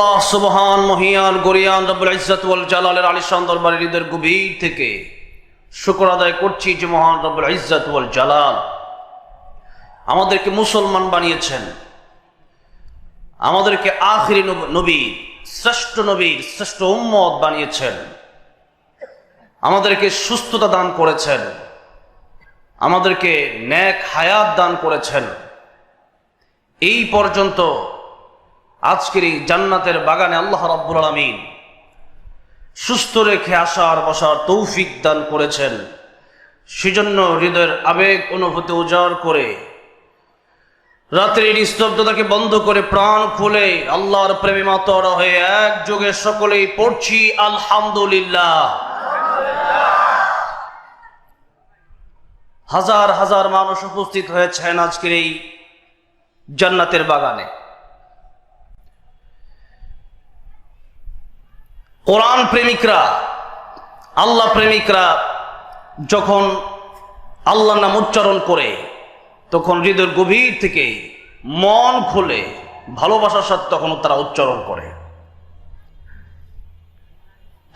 আল্লাহ সুবহান মহিয়ান গরিয়ান রব্বুল ইজ্জত ওয়াল জালালের আলিশান দরবারে হৃদয়ের গভীর থেকে শুকর আদায় করছি যে মহান রব্বুল ইজ্জত ওয়াল জালাল আমাদেরকে মুসলমান বানিয়েছেন, আমাদেরকে আখিরি নবী, শ্রেষ্ঠ নবীর শ্রেষ্ঠ উম্মত বানিয়েছেন, আমাদেরকে সুস্থতা দান করেছেন, আমাদেরকে নেক হায়াত দান করেছেন। এই পর্যন্ত আজকের এই জান্নাতের বাগানে আল্লাহ রাব্বুল আলামিন সুস্থ রেখে আসার বসার তৌফিক দান করেছেন। সেজন্য হৃদয়ের আবেগ অনুভূতি উজাড় করে রাত্রির স্তব্ধতাকে বন্ধ করে প্রাণ খুলে আল্লাহর প্রেমে মাতোয়ারা হয়ে একযোগে সকলেই পড়ছি আলহামদুলিল্লাহ। হাজার হাজার মানুষ উপস্থিত হয়েছেন আজকের এই জান্নাতের বাগানে। কোরআন প্রেমিকরা, আল্লাহ প্রেমিকরা যখন আল্লাহর নাম উচ্চারণ করে তখন হৃদয়ের গভীর থেকে মন খুলে ভালোবাসার সাথে তখন তারা উচ্চারণ করে।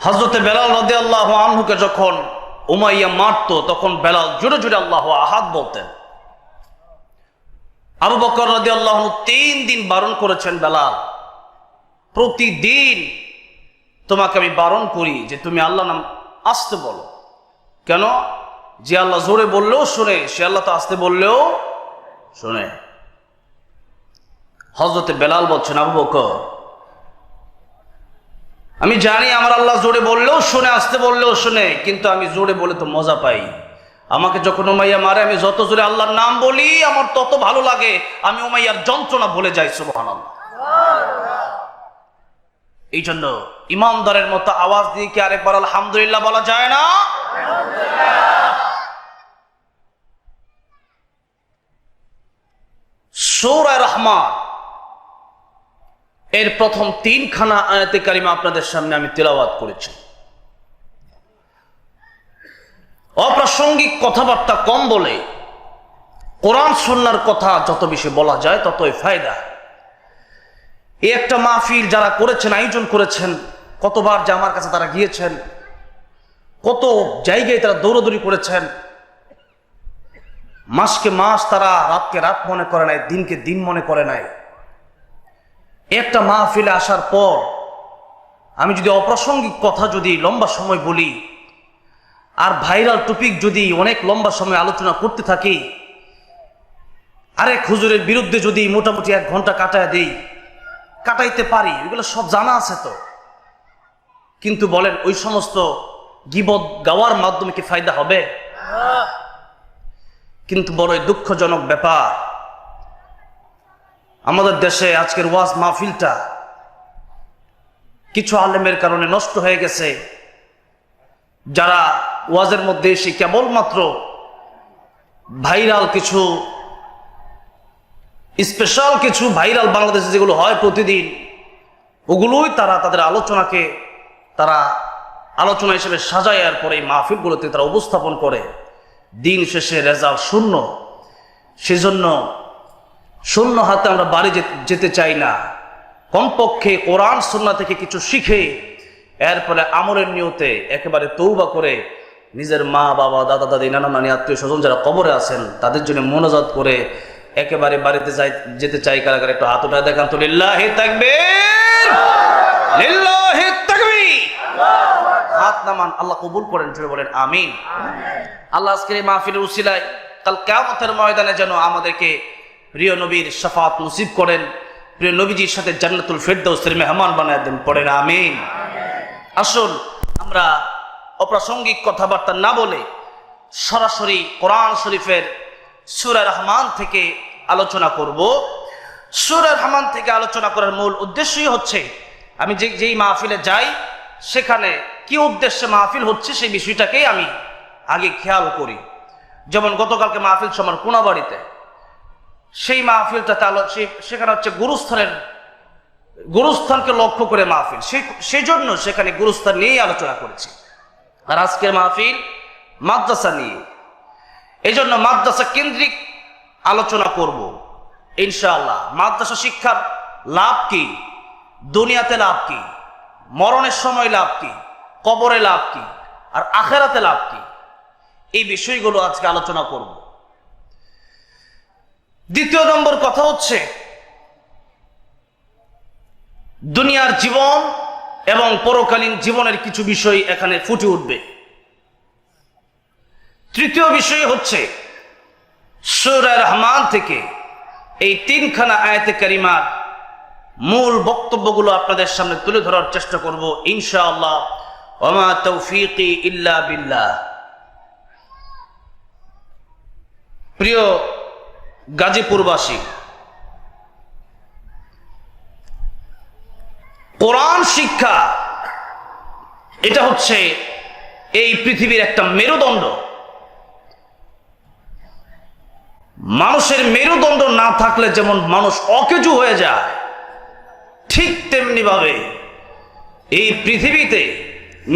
হযরতে বেলাল রাদিয়াল্লাহু আনহুকে যখন উমাইয়া মারত তখন বেলাল জোরে জোরে আল্লাহু আহাদ বলতেন। আবু বকর রাদিয়াল্লাহু আনহু 3 দিন বারণ করেছেন, বেলাল প্রতিদিন তোমাকে আমি বারণ করি যে তুমি আল্লাহর নাম আস্তে বলো। কেন? যে আল্লাহ জোরে বললেও শুনে, সে আল্লাহ তো আস্তে বললেও শুনে। হযরতে বেলাল বলছেন, আবু বকর আমি জানি আমার আল্লাহ জোরে বললেও শুনে, আস্তে বললেও শুনে, কিন্তু আমি জোরে বলে তো মজা পাই। আমাকে যখন উমাইয়া মারে আমি যত জোরে আল্লাহর নাম বলি আমার তত ভালো লাগে, আমি উমাইয়ার যন্ত্রণা ভুলে যাই। সুবহানাল্লাহ। এই জন্য ইমানদারের মতো আওয়াজ দিয়ে কি আরেকবার আলহামদুলিল্লাহ বলা যায় না? সূরা রহমান এর প্রথম 3খানা আয়াতে কারিমা আপনাদের সামনে আমি তেলাওয়াত করেছি। অপ্রাসঙ্গিক কথাবার্তা কম বলে কোরআন সুন্নাহর কথা যত বেশি বলা যায় ততই ফায়দা। এই একটা মাহফিল যারা করেছেন, আয়োজন করেছেন, কতবার যে আমার কাছে তারা গিয়েছেন, কত জায়গায় তারা দৌড়াদৌড়ি করেছেন, মাসকে মাস তারা রাতকে রাত মনে করে নাই, দিনকে দিন মনে করে নাই। একটা মাহফিলে আসার পর আমি যদি অপ্রাসঙ্গিক কথা যদি লম্বা সময় বলি আর ভাইরাল টপিক যদি অনেক লম্বা সময় আলোচনা করতে থাকি, আরেক হুজুরের বিরুদ্ধে যদি মোটামুটি 1 ঘন্টা কাটাইতে পারি, এগুলো সব জানা আছে তো। কিন্তু বলেন ওই সমস্ত গীবত গাওয়ার মাধ্যমে কি ফায়দা হবে? কিন্তু বড়ই দুঃখজনক ব্যাপার, আমাদের দেশে আজকের ওয়াজ মাহফিলটা কিছু আলেমের কারণে নষ্ট হয়ে গেছে, যারা ওয়াজের মধ্যে এসে কেবলমাত্র ভাইরাল কিছু, স্পেশাল কিছু ভাইরাল বাংলাদেশে যেগুলো হয় প্রতিদিন, ওগুলোই তারা তাদের আলোচনাকে তারা আলোচনা হিসেবে সাজায়, আর পরে এই মাহফিলগুলোতে তারা উপস্থাপন করে। দিন শেষে রেজাল্ট শূন্য। সেজন্য শূন্য হাতে আমরা বাড়ি যেতে চাই না। কমপক্ষে কোরআন সুন্নাহ থেকে কিছু শিখে এরপরে আমলের নিয়তে একেবারে তৌবা করে নিজের মা বাবা, দাদা দাদি, নানা নানি, আত্মীয় স্বজন যারা কবরে আছেন তাদের জন্য মোনাজাত করে একেবারে বাড়িতে যেতে চাই। কারা কারা একটু হাত উঠায় দেখান তো। লিল্লাহি তাকবীর, লিল্লাহি তাকবীর। হাত নামান, আল্লাহ কবুল করেন, জোরে বলেন আমিন। আল্লাহ আজকের এই মাহফিলের উসিলায় কাল কিয়ামতের ময়দানে যেন আমাদেরকে প্রিয় নবীর শাফাত নসিব করেন, প্রিয় নবীজির সাথে জান্নাতুল ফেরদাউসের মেহমান বানায় দেন, পড়েন আমিন। আসুন আমরা অপ্রাসঙ্গিক কথাবার্তা না বলে সরাসরি কোরআন শরীফের সূরা রহমান থেকে আলোচনা করব। সূরা রহমান থেকে আলোচনা করার মূল উদ্দেশ্যই হচ্ছে আমি যেই মাহফিলে যাই সেখানে কি উদ্দেশ্যে মাহফিল হচ্ছে সেই বিষয়টাকেই আমি আগে খেয়াল করি। যেমন গতকালকে মাহফিল আমার কোনাবাড়িতে, সেই মাহফিলটাতে সেখানে হচ্ছে গুরুস্থানকে লক্ষ্য করে মাহফিল, সেই জন্য সেখানে গুরুস্থান নিয়েই আলোচনা করেছি। আর আজকের মাহফিল মাদ্রাসা নিয়ে, এই জন্য মাদ্রাসা কেন্দ্রিক আলোচনা করব ইনশাআল্লাহ। মাদ্রাসা শিক্ষার লাভ কি, দুনিয়াতে লাভ কি, মরণের সময় লাভ কি, কবরে লাভ কি, আর আখেরাতে লাভ কি, এই বিষয়গুলো আজকে আলোচনা করব। দ্বিতীয় নম্বর কথা হচ্ছে দুনিয়ার জীবন এবং পরকালীন জীবনের কিছু বিষয় এখানে ফুটে উঠবে। তৃতীয় বিষয় হচ্ছে সূরা রহমান থেকে এই তিনখানা আয়াতে কারিমার মূল বক্তব্যগুলো আপনাদের সামনে তুলে ধরার চেষ্টা করব ইনশাআল্লাহ। ওয়া মা তাওফীকি ইল্লা বিল্লাহ। প্রিয় গাজীপুরবাসী, কোরআন শিক্ষা এটা হচ্ছে এই পৃথিবীর একটা মেরুদণ্ড। মানুষের মেরুদণ্ড না থাকলে যেমন মানুষ অকেজু হয়ে যায়, ঠিক তেমনি ভাবে এই পৃথিবীতে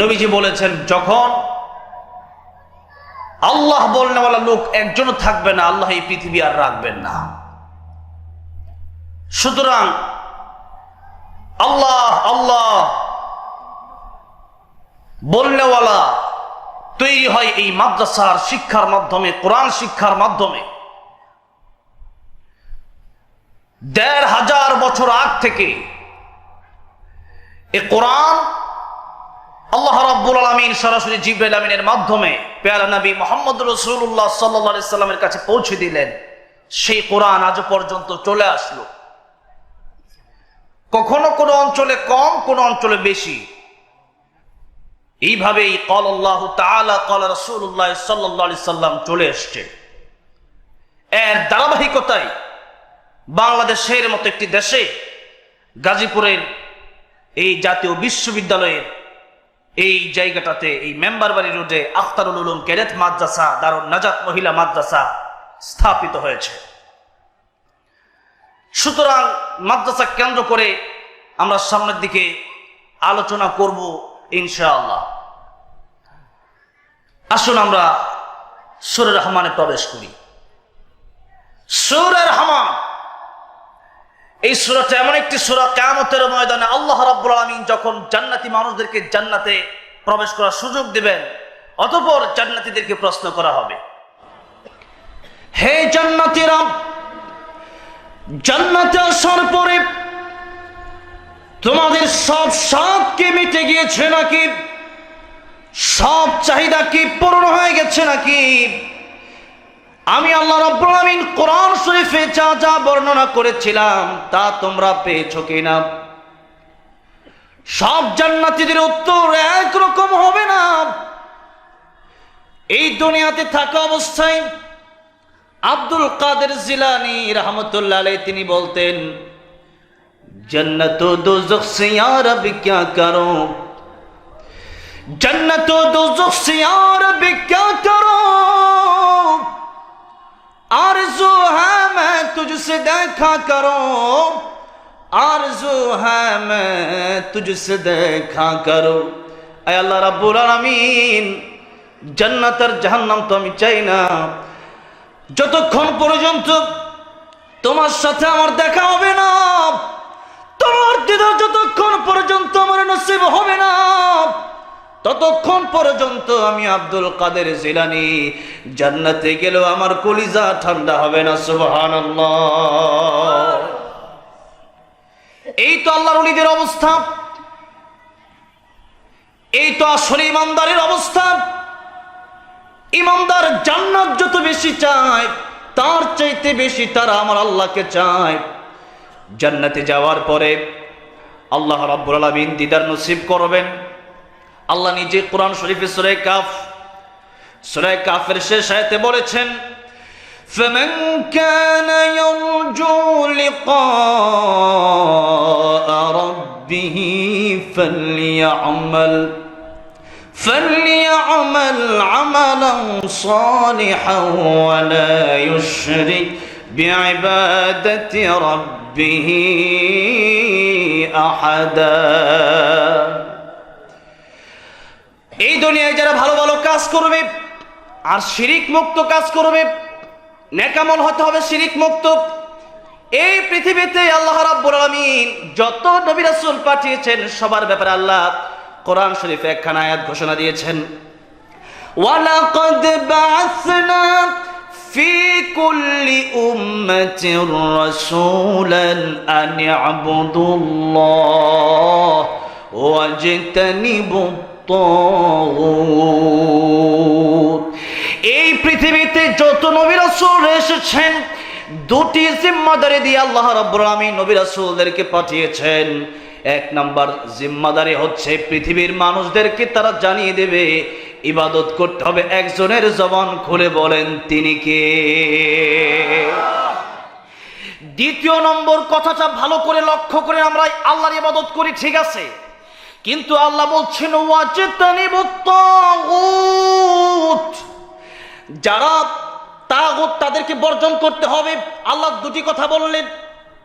নবীজি বলেছেন যখন আল্লাহ বলনেওয়ালা লোক একজনও থাকবে না, আল্লাহ এই পৃথিবী আর রাখবেন না। সুতরাং আল্লাহ আল্লাহ বলনেওয়ালা তৈরি হয় এই মাদ্রাসার শিক্ষার মাধ্যমে, কোরআন শিক্ষার মাধ্যমে। ১৫০০ বছর আগ থেকে এই কোরআন আল্লাহ রাব্বুল আলামিন সরাসরি জিবরাইল আমিনের মাধ্যমে প্যারা নবী মুহাম্মদ রাসূলুল্লাহ সাল্লাল্লাহু আলাইহি সাল্লামের কাছে পৌঁছে দিলেন। সেই কোরআন আজ পর্যন্ত চলে আসলো, কখনো কোনো অঞ্চলে কম, কোনো অঞ্চলে বেশি। এইভাবেই ক্বালা আল্লাহু তাআলা ক্বালা রাসূলুল্লাহ সাল্লাল্লাহু আলাইহি সাল্লাম চলে এসেছে। এর ধারাবাহিকতায় বাংলাদেশের মতো একটি দেশে গাজীপুরের এই জাতীয় বিশ্ববিদ্যালয়ের এই জায়গাটাতে, এই মেম্বারবাড়ি রোডে আখতারুল উলুম ক্যাডেট মাদ্রাসা, দারুন নাজাত মহিলা মাদ্রাসা স্থাপিত হয়েছে। সুতরাং মাদ্রাসা কেন্দ্র করে আমরা সামনের দিকে আলোচনা করব ইনশাআল্লাহ। আসুন আমরা সূরা রহমানে প্রবেশ করি। সূরা রহমান এই সূরাটা এমন একটি সূরা, কিয়ামতের ময়দানে আল্লাহ রাব্বুল আলামিন যখন জান্নাতি মানুষদেরকে জান্নাতে প্রবেশ করার সুযোগ দিবেন, অতঃপর জান্নাতীদেরকে প্রশ্ন করা হবে, হে জান্নাতীরা, জান্নাতে আসার পরে তোমাদের সব স্বাদ কি মিটে গিয়েছে নাকি? সব চাহিদা কি পূরণ হয়ে গেছে নাকি? আমি আল্লাহ রাব্বুল আলামিন কোরআন শরীফে যা যা বর্ণনা করেছিলাম তা তোমরা পেয়েছো কিনা? সব জান্নাতীদের উত্তর একরকম হবে না। এই দুনিয়াতে থাকা অবস্থায় আব্দুল কাদের জিলানী রাহমাতুল্লাহ আলাইহি তিনি বলতেন, जन्नत व दोज़ख से या रब क्या करो, जन्नत व दोज़ख से या रब क्या करो, आरज़ू है मैं तुझसे देखा करो, आरज़ू है मैं तुझसे देखा करो। ऐ अल्लाह रब्बुल आलामीन, जन्नत और जहन्नम तो আমি চাই না, যতক্ষণ পর্যন্ত তোমার সাথে আমার দেখা হবে না, তোমার দিদার যতক্ষণ পর্যন্ত আমার নসিব হবে না, ততক্ষণ পর্যন্ত আমি আব্দুল কাদের জিলানী জান্নাতে গেলেও আমার কলিজা ঠান্ডা হবে না। সুবহানাল্লাহ। এই তো আল্লাহর ওলিদের অবস্থা, এই তো আসলে ইমানদারের অবস্থা। ইমানদার জান্নাত যত বেশি চায়, তার চাইতে বেশি তারা আমার আল্লাহকে চায়। জান্নাতে যাওয়ার পরে আল্লাহ রাব্বুল আলামিন দিদার নসিব করবেন। আল্লাহ নিজে কোরআন শরীফে সূরা কাফের শেষ আয়াতে বলেছেন, فمن كان يرجو لقاء ربه فليعمل عملا صالحا ولا يشرك بعبادة ربه أحدا। এই দুনিয়ায় যারা ভালো ভালো কাজ করবে আর শিরিক মুক্ত কাজ করবে, নেক আমল হতে হবে শিরিক মুক্ত, এই পৃথিবীতে আল্লাহ রাব্বুল আলামিন যত নবী রাসূল পাঠিয়েছেন সবার ব্যাপারে আল্লাহ কোরআন শরীফে একখানা আয়াত ঘোষণা দিয়েছেন, ওয়ালাকাদ বা'আসনা ফি কুল্লি উম্মাতির রাসূলান আন ই'বুদুল্লাহ ওয়াজতানিবুত তাগুত। এই পৃথিবীতে যত নবী রাসূল এসেছেন দুটি জিম্মাদারি দিয়ে আল্লাহ রাব্বুল আলামিন নবী রাসূলদেরকে পাঠিয়েছেন। এক নাম্বার জিম্মাদারি হচ্ছে পৃথিবীর মানুষদেরকে তারা জানিয়ে দেবে ইবাদত করতে হবে একজনের, জবান খুলে বলেন তিনি কে। দ্বিতীয় নম্বর কথাটা ভালো করে লক্ষ্য করে আমরা আল্লাহর ইবাদত করি ঠিক আছে, কিন্তু আল্লাহ বলছেন ওয়াজতানিবুত তাগুত, যারা তাগুত তাদেরকে বর্জন করতে হবে। আল্লাহ দুটি কথা বললেন,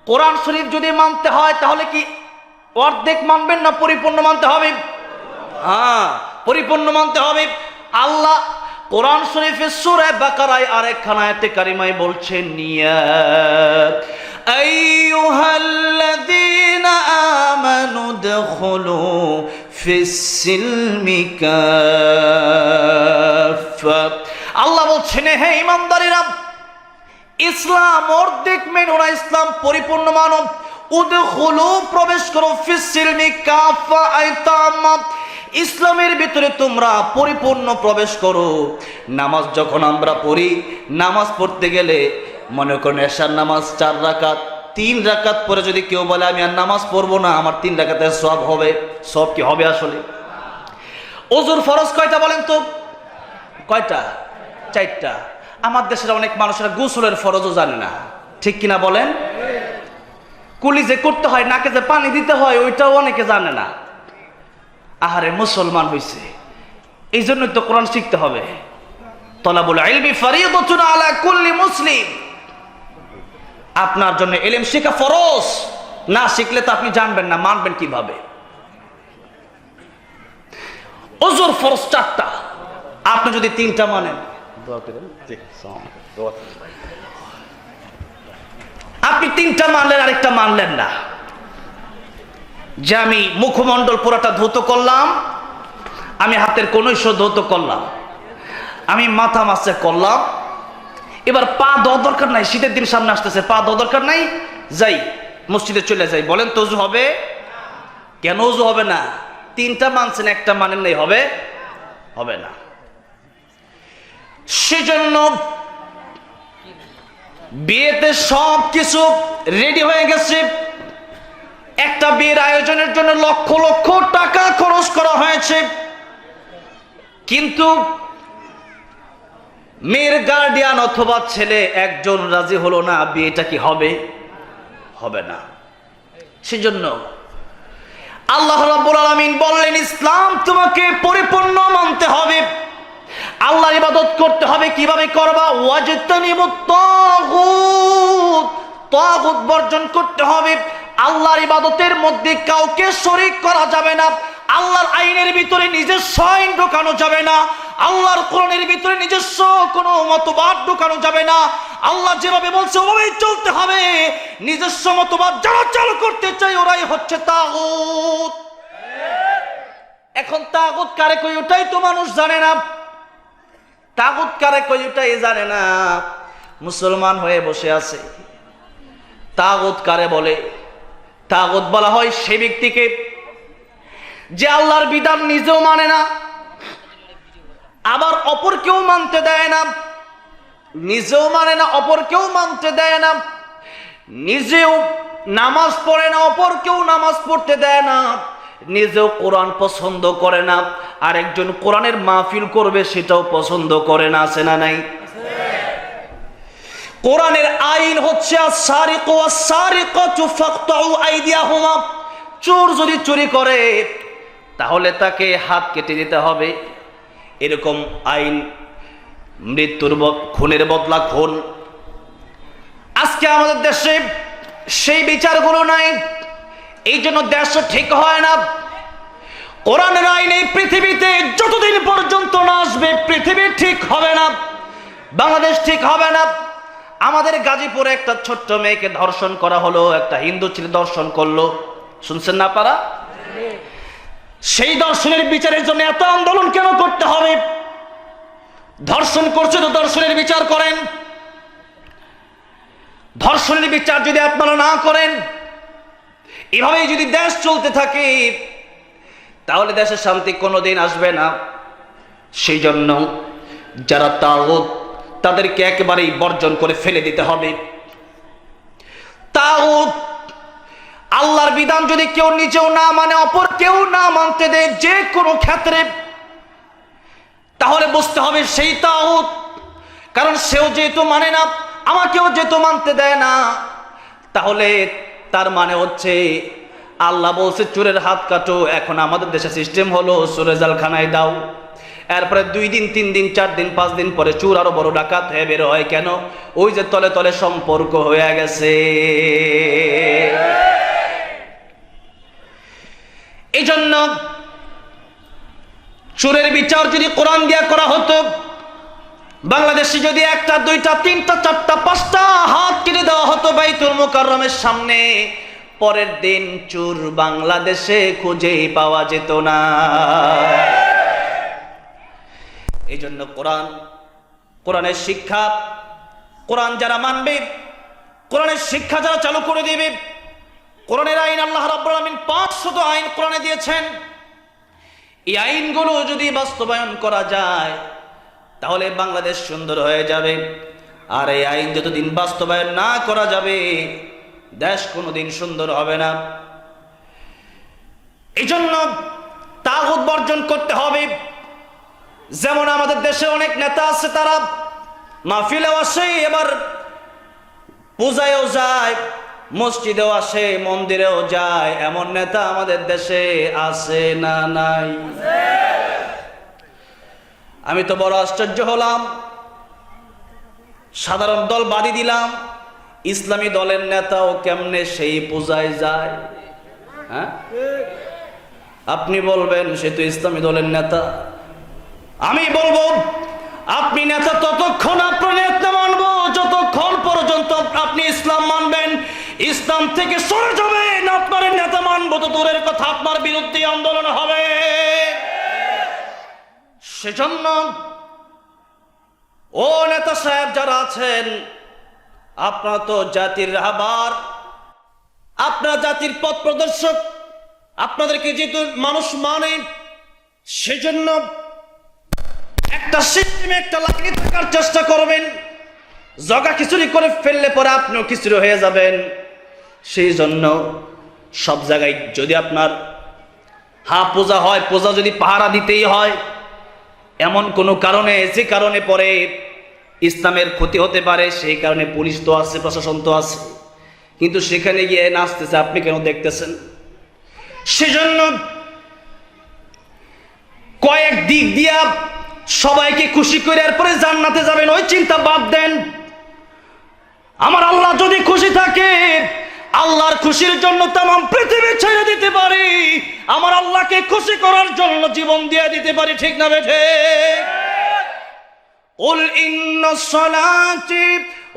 কোরআন শরীফ যদি মানতে হয় তাহলে কি অর্ধেক মানবেন না পরিপূর্ণ মানতে হবে? হ্যাঁ, পরিপূর্ণ মানতে হবে। আল্লাহ কোরআন শরীফের সূরা বাকারায় আরেকখানা আয়াতে কারিমায় বলছেন, ইয়া আইয়ুহাল্লাযীনা আমানু দুখুলু ফিস-সিলমি কাফা। আল্লাহ বলছেন হে ঈমানদারেরা, ইসলাম অর্ধেক মেনো না, ইসলাম পরিপূর্ণ মানো। উদখুলু প্রবেশ করো, ফিস-সিলমি কাফা আইতামা, ইসলামের ভিতরে তোমরা পরিপূর্ণ প্রবেশ করো। নামাজ যখন আমরা পড়ি, নামাজ পড়তে গেলে মনে করেন এশার নামাজ 4 রাকাত, 3 রাকাত পরে যদি কেউ বলে আমি আর নামাজ পড়বো না, আমার 3 রাকাতের সওয়াব হবে, সব কি হবে আসলে? ওযুর ফরজ কয়টা বলেন তো? কয়টা? 4টা। আমার দেশের অনেক মানুষেরা গোসলের ফরজও জানে না, ঠিক কিনা বলেন? কুলি যে করতে হয়, নাকে যে পানি দিতে হয়, ওইটাও অনেকে জানে না। আহারে মুসলমান হইছে, এই জন্যই তো কোরআন শিখতে হবে। তলাবুল ইলমি ফরিয়দাতুন আলা কুল্লি মুসলিম, আপনার জন্য ইলম শেখা ফরজ, না শিখলে তো আপনি জানবেন না, মানবেন কিভাবে? ওযুর ফরজ 4টা, আপনি যদি 3টা মানেন, আপনি 3টা মানলেন আরেকটা মানলেন না। যে আমি মুখমণ্ডল পুরাটা ধৌত করলাম, আমি হাতের কনুইশ ধৌত করলাম, আমি মাথা মাসে করলাম, এবার পা দেওয়া দরকার নাই, শীতের দিন সামনে আসতেছে, পা দেওয়া দরকার নাই, যাই মসজিদে চলে যাই, বলেন তো ওযু হবে? কেন ওযু হবে না? 3টা মানছেন, একটা মানেন নাই, হবে? হবে না। সেজন্য বিয়েতে সব কিছু রেডি হয়ে গেছে, একটা বিয়ের আয়োজনের জন্য লক্ষ লক্ষ টাকা খরচ করা হয়েছে, কিন্তু মেয়ের গার্ডিয়ান অথবা ছেলে একজন রাজি হলো না, বিয়েটা কি হবে? হবে না। সেজন্য আল্লাহ রাব্বুল আলামিন বললেন ইসলাম তোমাকে পরিপূর্ণ মানতে হবে, আল্লাহর ইবাদত করতে হবে। কিভাবে করবা? ওয়াজতানিবুত তাগুত, তাগুত বর্জন করতে হবে। আল্লাহর ইবাদতের মধ্যে কাউকে শরীক করা যাবে না, আল্লাহর আইনের ভিতরে নিজস্ব আইন ঢোকানো যাবে না, আল্লাহর কোরআনের ভিতরে নিজস্ব কোনো মতবাদ ঢোকানো যাবে না। আল্লাহ যেভাবে বলছে ওভাবেই চলতে হবে। নিজস্ব মতবাদ যারা চালু করতে চায় ওরাই হচ্ছে তাগুত। এখন তাগুত কারে কই ওটাই তো মানুষ জানে না, তাগুত কারে কই ওটাই জানে না। মুসলমান হয়ে বসে আছে। তাগুত কারে বলে? তাগুত বলা হয় সেই ব্যক্তিকে যে আল্লাহর বিধান নিজেও মানে না, আবার অপরকেও মানতে দেয় না, নিজেও মানে না, অপরকেও মানতে দেয় না, নিজেও নামাজ পড়ে না, অপরকেও নামাজ পড়তে দেয় না, নিজেও কোরআন পছন্দ করে না, আরেকজন কোরআনের মাহফিল করবে সেটাও পছন্দ করে না। আছে না নাই? কোরআনের আইন হচ্ছে আস-সারিকু ওয়াস-সারিকাতু ফাকতাউ আইদিয়াহুমা, চোর যদি চুরি করে তাহলে তাকে হাত কেটে দিতে হবে, এরকম আইন। মৃত্যুর খুনের বদলা খুন। আজকে আমাদের দেশে সেই বিচারগুলো নাই, এই জন্য দেশ ঠিক হয় না। কোরআনের আইন এই পৃথিবীতে যতদিন পর্যন্ত না আসবে পৃথিবী ঠিক হবে না, বাংলাদেশ ঠিক হবে না। আমাদের গাজীপুরে একটা ছোট্ট মেয়েকে ধর্ষণ করা হলো, একটা হিন্দু ছেলে ধর্ষণ করলো, শুনছেন না আপনারা? সেই ধর্ষণের বিচারের জন্য এত আন্দোলন কেন করতে হবে? ধর্ষণ করছে তো ধর্ষণের বিচার করেন। ধর্ষণের বিচার যদি আপনারা না করেন, এভাবেই যদি দেশ চলতে থাকে, তাহলে দেশের শান্তি কোনোদিন আসবে না। সেই জন্য যারা তাগুত, তাদেরকে একেবারেই বর্জন করে ফেলে দিতে হবে। তাগুত, আল্লাহর বিধান যদি কেউ নিজেও না মানে, অপর কেউ না মানতে দেয় যে কোনো ক্ষেত্রে, তাহলে বুঝতে হবে সেই তাগুত। কারণ সেও যেহেতু মানে না, আমাকেও যেহেতু মানতে দেয় না, তাহলে তার মানে হচ্ছে আল্লাহ বলছে চোরের হাত কাটো। এখন আমাদের দেশে সিস্টেম হলো চোরের জালখানায় দাও, এরপরে 2 দিন 3 দিন 4 দিন 5 দিন পরে চোর আরো বড় ডাকাত হয়ে বের হয়। কেন? ওই যে তলে তলে সম্পর্ক হয়ে গেছে। এই জন্য চোরের বিচার যদি কোরআন দিয়া করা হতো, বাংলাদেশে যদি 1টা 2টা 3টা 4টা 5টা হাত কেটে দেওয়া হতো বাইতুল মুকাররমের সামনে, পরের দিন চোর বাংলাদেশে খুঁজেই পাওয়া যেত না। এই জন্য কোরআনের শিক্ষা, কোরআন যারা মানবে, কোরআনের শিক্ষা যারা চালু করে দিবে, কোরআনের আইন আল্লাহ রাব্বুল আলামিন 500 আইন কোরআনে দিয়েছেন। এই আইনগুলো যদি বাস্তবায়ন করা যায়, তাহলে বাংলাদেশ সুন্দর হয়ে যাবে। আর এই আইন যতদিন বাস্তবায়ন না করা যাবে, দেশ কোনোদিন সুন্দর হবে না। এই জন্য তাগুত বর্জন করতে হবে। যেমন আমাদের দেশে অনেক নেতা আছে, তারা মাহফিলেও আসে, এবার পূজায়ও যায়, মসজিদেও আসে, মন্দিরেও যায়। এমন নেতা আমাদের দেশে আছে না নাই? আমি তো বড় আশ্চর্য হলাম। সাধারণ দল বাদই দিলাম, ইসলামী দলের নেতাও কেমনে সেই পূজায় যায়? হ্যাঁ, আপনি বলবেন সে তো ইসলামী দলের নেতা। আমি বলবো আপনি নেতা ততক্ষণ আপনার নেতা মানবো যতক্ষণ পর্যন্ত আপনি ইসলাম মানবেন। ইসলাম থেকে সরে যাবেন, আপনার নেতা মানবো তো দূরের কথা, আপনার বিরুদ্ধে আন্দোলন হবে। সেজন্য ও নেতা সাহেব যারা আছেন, আপনারা তো জাতির রাহবার, আপনারা জাতির পথ প্রদর্শক, আপনাদেরকে যেহেতু মানুষ মানে, সেজন্য একটা সিস্টেমে একটা লাগিয়ে থাকার চেষ্টা করবেন। জগা খিচুড়ি করে ফেললে পরে আপনিও খিচুড়ি হয়ে যাবেন। সেই জন্য সব জায়গায় যদি আপনার পূজা হয়, পূজা যদি পাহারা দিতেই হয়, এমন কোনো কারণে যে কারণে পরে ইসলামের ক্ষতি হতে পারে, সেই কারণে পুলিশ তো আছে, প্রশাসন তো আছে, কিন্তু সেখানে গিয়ে নাচতেছে, আপনি কেন দেখতেছেন? সেজন্য কয়েক দিক দিয়া সবাইকে খুশি করে এরপরে জান্নাতে যাবেন, ওই চিন্তা বাদ দেন। আমার আল্লাহ যদি খুশি থাকে, আল্লাহর খুশির জন্য তাম পৃথিবী ছেড়ে দিতে পারি, আমার আল্লাহকে খুশি করার জন্য জীবন দিয়ে দিতে পারি, ঠিক না বেঠে? কুল ইন্নাস সালাতি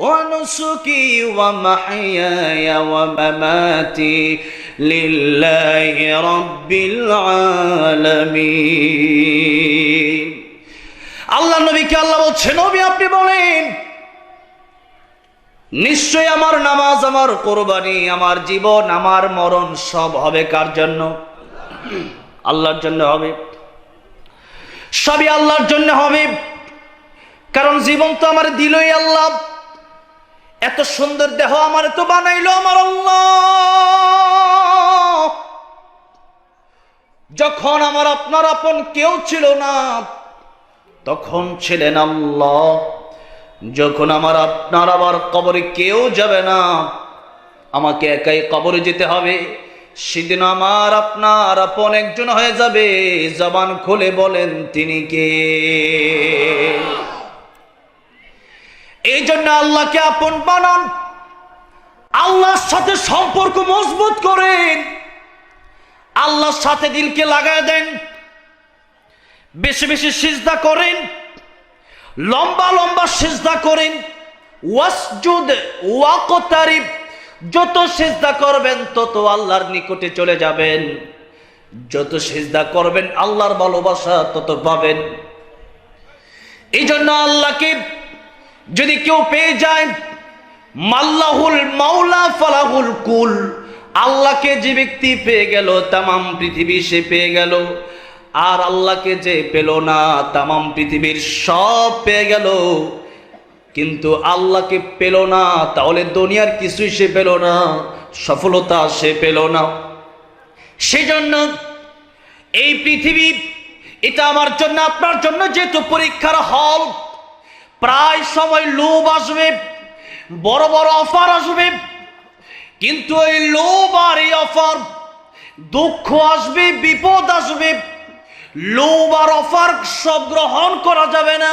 ওয়া নুসুকি ওয়া মাহইয়ায়া ওয়া মামাতি লিল্লাহি রাব্বিল আলামিন। আল্লাহ নবীকে আল্লাহ বলছে, নবী আপনি বলেন, নিশ্চয় আমার নামাজ, আমার কোরবানি, আমার জীবন, আমার মরণ সব হবে কার জন্য? আল্লাহর জন্য হবে। সবই আল্লাহর জন্য হবে, কারণ জীবন তো আমার দিলই আল্লাহ। এত সুন্দর দেহ আমার তো বানাইলো আমার আল্লাহ। যখন আমার আপনার আপন কেউ ছিল না, তখন ছিলেন আল্লাহ। যখন আমার আপনার আবার কবরে কেউ যাবে না, আমাকে একাই কবরে যেতে হবে, সেদিন আমার আপনার আপন একজন হয়ে যাবে। জবান খুলে বলেন তিনি কে? এই জন্য আল্লাহকে আপন বানান, আল্লাহর সাথে সম্পর্ক মজবুত করেন, আল্লাহর সাথে দিলকে লাগায় দেন, বেশি বেশি সিজদা করেন, লম্বা লম্বা সিজদা করেন, ওয়াসজুদ ওয়াকতারিব, যত সিজদা করবেন তত আল্লাহর নিকটে চলে যাবেন, যত সিজদা করবেন আল্লাহর ভালোবাসা তত পাবেন। এই জন্য আল্লাহকে যদি কেউ পেয়ে যায়, মাল্লাহুল মাওলা ফালাহুল কুল, আল্লাহকে যে ব্যক্তি পেয়ে গেল তামাম পৃথিবী সে পেয়ে গেল। আর আল্লাহকে যে পেল না তামাম পৃথিবীর সব পেয়ে গেল। কিন্তু আল্লাহকে পেল না, তাহলে দুনিয়ার কিছুই সে পেল না, সফলতা সে পেল না। সেজন্য এই পৃথিবী এটা আমার জন্য আপনার জন্য যেহেতু পরীক্ষার হল, প্রায় সময় লোভ আসবে, বড় বড় অফার আসবে, কিন্তু এই লোভ আর এই অফার, দুঃখ আসবে, বিপদ আসবে, লোভ আর অফার সব গ্রহণ করা যাবে না।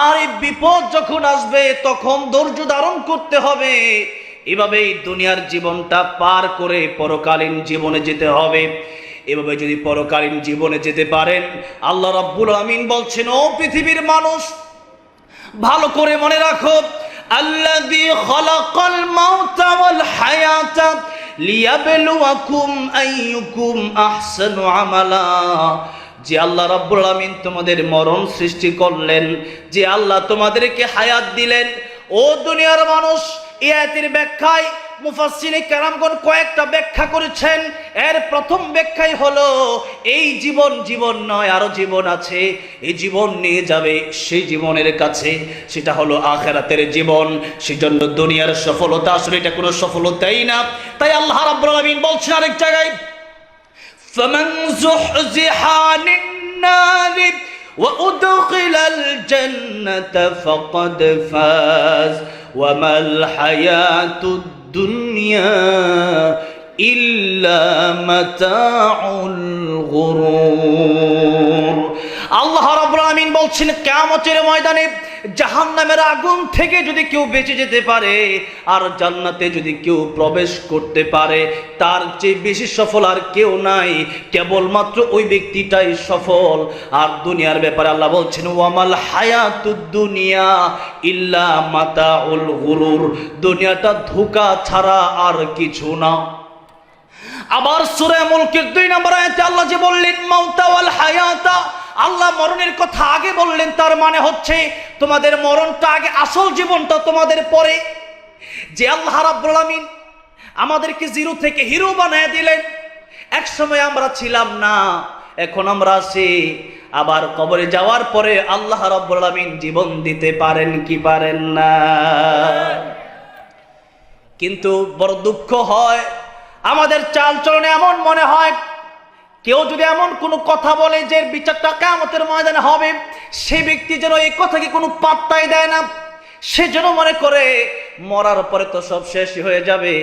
আর এই বিপদ যখন আসবে তখন ধৈর্য ধারণ করতে হবে। এভাবেই দুনিয়ার জীবনটা পার করে পরকালীন জীবনে যেতে হবে। এভাবে যদি পরকালীন জীবনে যেতে পারেন, আল্লাহ রাব্বুল আমিন বলছেন, ও পৃথিবীর মানুষ ভালো করে মনে রাখো, আল্লাযী খালাকাল মাউতা ওয়াল হায়াতা লিয়াবলুয়াকুম আইয়ুকুম আহসানু আমালা। যে আল্লাহ রাব্বুল আমিন তোমাদের মরণ সৃষ্টি করলেন, যে আল্লাহ তোমাদেরকে হায়াত দিলেন। ও দুনিয়ার মানুষ, এই আয়াতের ব্যাখ্যায় মুফাসসিরে কেরামগণ কয়েকটা ব্যাখ্যা করেছেন। এর প্রথম ব্যাখ্যাই হলো, এই জীবন জীবন নয়, আরো জীবন আছে। এই জীবন নিয়ে যাবে সেই জীবনের কাছে, সেটা হলো আখিরাতের জীবন। সেজন্য দুনিয়ার সফলতা আসলে এটা কোনো সফলতাই না। তাই আল্লাহ রাব্বুল আমিন বলছেন আরেক জায়গায়, فمن زحزح عن النار وأدخل الجنة فقد فاز وما الحياة الدنيا إلا متاع الغرور। আল্লাহ রাব্বুল আমিন বলছেন, কিয়ামতের ময়দানে জাহান্নামের আগুন থেকে যদি কেউ বেঁচে যেতে পারে আর জান্নাতে যদি কেউ প্রবেশ করতে পারে, তার চেয়ে বেশি সফল আর কেউ নাই। কেবলমাত্র ওই ব্যক্তিটাই সফল। আর দুনিয়ার ব্যাপারে আল্লাহ বলছেন, ওয়ামাল হায়াতুদ দুনিয়া ইল্লা মাতাউল গুরুর, দুনিয়াটা ধোঁকা ছাড়া আর কিছু না। আবার সূরা মুলকের 2 নম্বর আয়াতে আল্লাহ যে বললেন মাউতা ওয়াল হায়াতা, আল্লাহ মরণের কথা আগে বললেন, তার মানে হচ্ছে তোমাদের মরণটা আগে, আসল জীবনটা তোমাদের পরে। যে আল্লাহ রাব্বুল আমিন আমাদেরকে জিরো থেকে হিরো বানায় দিলেন, এক সময় আমরা ছিলাম না, এখন আমরা আছি। আবার কবরে যাওয়ার পরে আল্লাহ রাব্বুল আমিন জীবন দিতে পারেন কি পারেন না? কিন্তু বড় দুঃখ হয়, আমাদের চাল চলনে এমন মনে হয়, কেউ যদি এমন কোনো কথা বলে যে বিচারটা কিয়ামতের ময়দানে হবে, সেই ব্যক্তি যেন এই কথাকে কোনো পাত্তাই দেয় না। সে যেন মনে করে মরার পরে তো সব শেষ হয়ে যাবে।